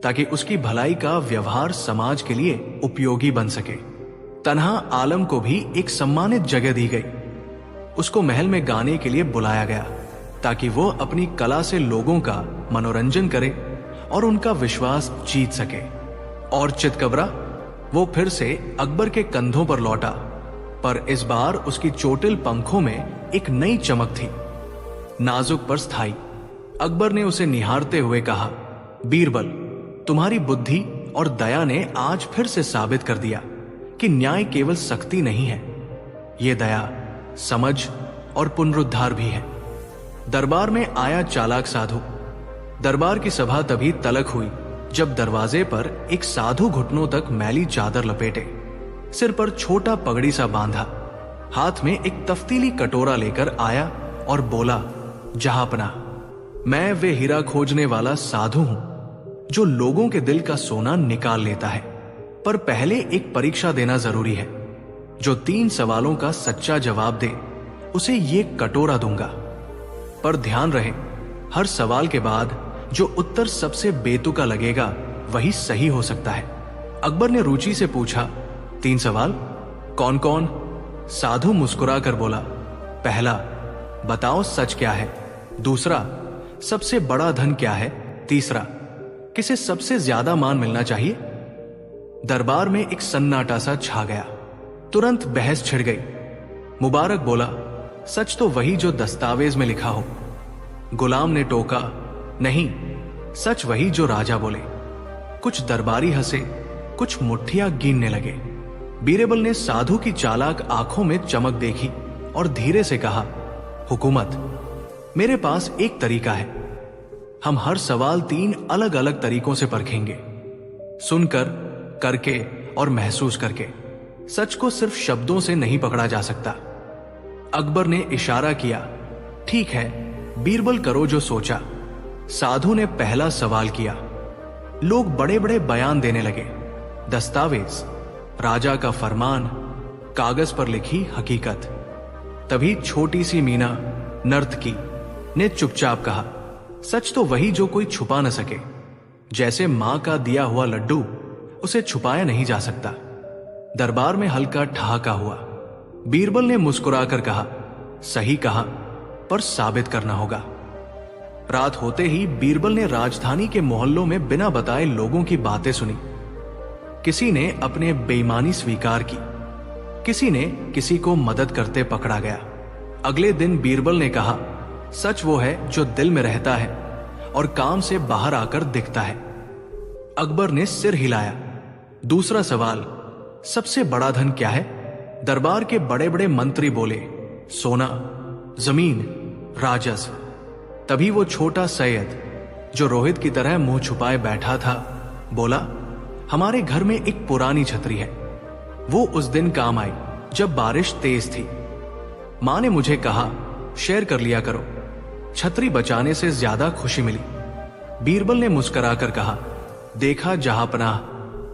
ताकि उसकी भलाई का व्यवहार समाज के लिए उपयोगी बन सके। तन्हा आलम को भी एक सम्मानित जगह दी गई। उसको महल में गाने के लिए बुलाया गया, ताकि वो अपनी कला से लोगों का मनोरंजन करे और उनका विश्वास जीत सके। और चितकबरा, वो फिर से अकबर के कंधों पर लौटा, पर इस बार उसकी चोटिल पंखों में एक नई चमक थी, नाजुक पर स्थायी। अकबर ने उसे निहारते हुए कहा, बीरबल, तुम्हारी बुद्धि और दया ने आज फिर से साबित कर दिया कि न्याय केवल सख्ती नहीं है, ये दया, समझ और पुनरुद्धार भी है। दरबार में आया चालाक साधु। दरबार की सभा तभी तलक हुई जब दरवाजे पर एक साधु घुटनों तक मैली चादर लपेटे, सिर पर छोटा पगड़ी सा बांधा, हाथ में एक तफ्तीली कटोरा लेकर आया और बोला, जहांपना, मैं वे हीरा खोजने वाला साधु हूं जो लोगों के दिल का सोना निकाल लेता है, पर पहले एक परीक्षा देना जरूरी है। जो 3 सवालों का सच्चा जवाब दे उसे ये कटोरा दूंगा, पर ध्यान रहे, हर सवाल के बाद जो उत्तर सबसे बेतुका लगेगा वही सही हो सकता है। अकबर ने रुचि से पूछा, 3 सवाल कौन कौन? साधु मुस्कुरा कर बोला, पहला, बताओ सच क्या है। दूसरा, सबसे बड़ा धन क्या है। तीसरा, किसे सबसे ज्यादा मान मिलना चाहिए। दरबार में एक सन्नाटा सा छा गया। तुरंत बहस छिड़ गई। मुबारक बोला, सच तो वही जो दस्तावेज में लिखा हो। गुलाम ने टोका, नहीं, सच वही जो राजा बोले। कुछ दरबारी हंसे, कुछ मुट्ठियां गिनने लगे। बीरबल ने साधु की चालाक आंखों में चमक देखी और धीरे से कहा, हुकूमत, मेरे पास एक तरीका है। हम हर सवाल 3 अलग अलग तरीकों से परखेंगे, सुनकर, करके और महसूस करके। सच को सिर्फ शब्दों से नहीं पकड़ा जा सकता। अकबर ने इशारा किया, ठीक है बीरबल, करो जो सोचा। साधु ने पहला सवाल किया। लोग बड़े बड़े बयान देने लगे। दस्तावेज, राजा का फरमान, कागज पर लिखी हकीकत। तभी छोटी सी मीना, नर्तकी, ने चुपचाप कहा, सच तो वही जो कोई छुपा न सके। जैसे मां का दिया हुआ लड्डू, उसे छुपाया नहीं जा सकता। दरबार में हल्का ठहाका हुआ। बीरबल ने मुस्कुराकर कहा, सही कहा, पर साबित करना होगा। रात होते ही बीरबल ने राजधानी के मोहल्लों में बिना बताए लोगों की बातें सुनी। किसी ने अपने बेईमानी स्वीकार की, किसी ने किसी को मदद करते पकड़ा गया। अगले दिन बीरबल ने कहा, सच वो है जो दिल में रहता है और काम से बाहर आकर दिखता है। अकबर ने सिर हिलाया। दूसरा सवाल, सबसे बड़ा धन क्या है? दरबार के बड़े बड़े मंत्री बोले, सोना, जमीन, राजस्व। तभी वो छोटा सैयद, जो रोहित की तरह मुंह छुपाए बैठा था, बोला, हमारे घर में एक पुरानी छतरी है। वो उस दिन काम आई जब बारिश तेज थी। मां ने मुझे कहा, शेयर कर लिया करो। छतरी बचाने से ज्यादा खुशी मिली। बीरबल ने मुस्कुराकर कहा, देखा जहांपनाह,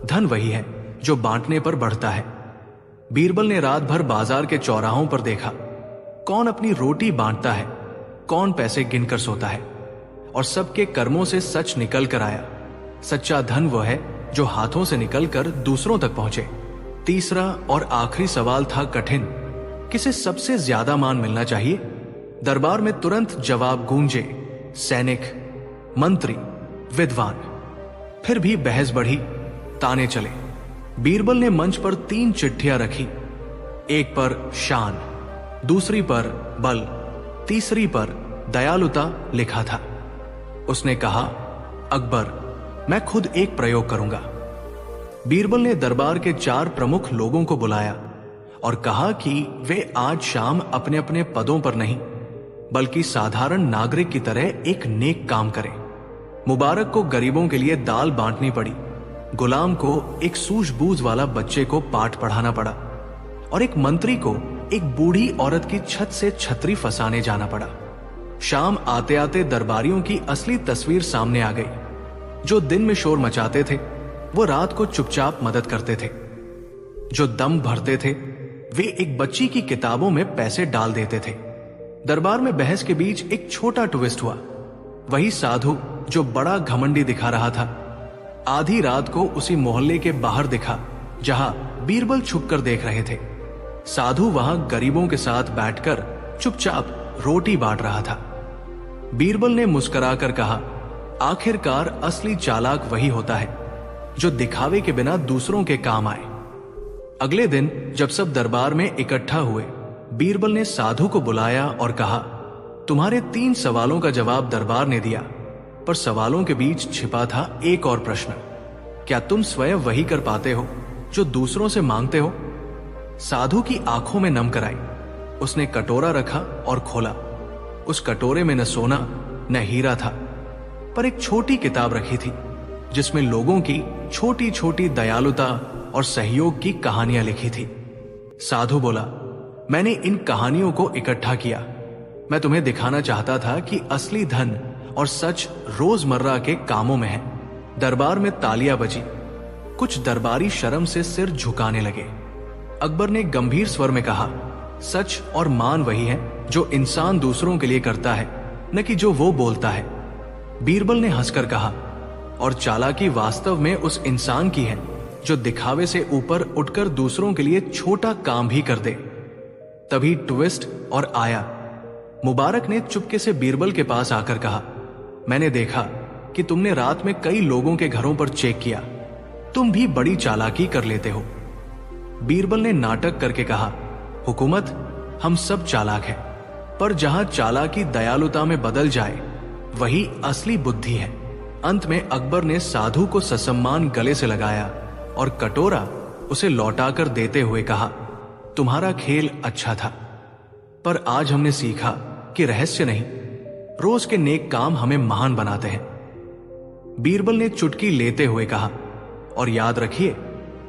धन वही है जो बांटने पर बढ़ता है। बीरबल ने रात भर बाजार के चौराहों पर देखा। कौन अपनी रोटी बांटता है, कौन पैसे गिनकर सोता है, और सबके कर्मों से सच निकल कर आया। सच्चा धन वो है जो हाथों से निकलकर दूसरों तक पहुंचे। तीसरा और आखिरी सवाल था कठिन, किसे सबसे ज्यादा मान मिलना चाहिए? दरबार में तुरंत जवाब गूंजे, सैनिक, मंत्री, विद्वान। फिर भी बहस बढ़ी, ताने चले। बीरबल ने मंच पर 3 चिट्ठियां रखी। एक पर शान, दूसरी पर बल, तीसरी पर दयालुता लिखा था। उसने कहा, अकबर, मैं खुद एक प्रयोग करूंगा। बीरबल ने दरबार के 4 प्रमुख लोगों को बुलाया और कहा कि वे आज शाम अपने अपने पदों पर नहीं, बल्कि साधारण नागरिक की तरह एक नेक काम करें। मुबारक को गरीबों के लिए दाल बांटनी पड़ी, गुलाम को एक सूझबूझ वाला बच्चे को पाठ पढ़ाना पड़ा, और एक मंत्री को एक बूढ़ी औरत की छत से छतरी फंसाने जाना पड़ा। शाम आते आते दरबारियों की असली तस्वीर सामने आ गई। जो दिन में शोर मचाते थे, वो रात को चुपचाप मदद करते थे। जो दम भरते थे, वे एक बच्ची की किताबों में पैसे डाल देते थे। दरबार में बहस के बीच एक छोटा ट्विस्ट हुआ। वही साधु जो बड़ा घमंडी दिखा रहा था, आधी रात को उसी मोहल्ले के बाहर दिखा जहां बीरबल छुपकर देख रहे थे। साधु वहां गरीबों के साथ बैठकर चुपचाप रोटी बांट रहा था। बीरबल ने मुस्कुराकर कहा, आखिरकार असली चालाक वही होता है जो दिखावे के बिना दूसरों के काम आए। अगले दिन जब सब दरबार में इकट्ठा हुए, बीरबल ने साधु को बुलाया और कहा, तुम्हारे 3 सवालों का जवाब दरबार ने दिया, पर सवालों के बीच छिपा था एक और प्रश्न। क्या तुम स्वयं वही कर पाते हो जो दूसरों से मांगते हो? साधु की आंखों में नम कराई। उसने कटोरा रखा और खोला। उस कटोरे में न सोना न हीरा था, पर एक छोटी किताब रखी थी जिसमें लोगों की छोटी छोटी दयालुता और सहयोग की कहानियां लिखी थी। साधु बोला, मैंने इन कहानियों को इकट्ठा किया। मैं तुम्हें दिखाना चाहता था कि असली धन और सच रोजमर्रा के कामों में है। दरबार में तालियां बजी। कुछ दरबारी शर्म से सिर झुकाने लगे। अकबर ने गंभीर स्वर में कहा, सच और मान वही है जो इंसान दूसरों के लिए करता है, न कि जो वो बोलता है। बीरबल ने हंसकर कहा, और चालाकी वास्तव में उस इंसान की है जो दिखावे से ऊपर उठकर दूसरों के लिए छोटा काम भी कर दे। तभी ट्विस्ट और आया। मुबारक ने चुपके से बीरबल के पास आकर कहा, मैंने देखा कि तुमने रात में कई लोगों के घरों पर चेक किया। तुम भी बड़ी चालाकी कर लेते हो। बीरबल ने नाटक करके कहा, हुकूमत, हम सब चालाक हैं, पर जहां चालाकी दयालुता में बदल जाए वही असली बुद्धि है। अंत में अकबर ने साधु को ससम्मान गले से लगाया और कटोरा उसे लौटाकर देते हुए कहा, तुम्हारा खेल अच्छा था, पर आज हमने सीखा कि रहस्य नहीं, रोज के नेक काम हमें महान बनाते हैं। बीरबल ने चुटकी लेते हुए कहा, और याद रखिए,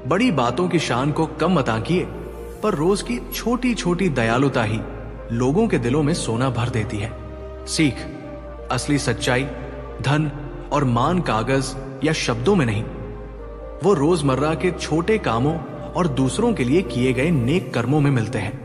बड़ी बातों की शान को कम मत आंकिए, पर रोज की छोटी छोटी दयालुता ही लोगों के दिलों में सोना भर देती है। सीख, असली सच्चाई धन और मान कागज या शब्दों में नहीं, वो रोजमर्रा के छोटे कामों और दूसरों के लिए किए गए नेक कर्मों में मिलते हैं।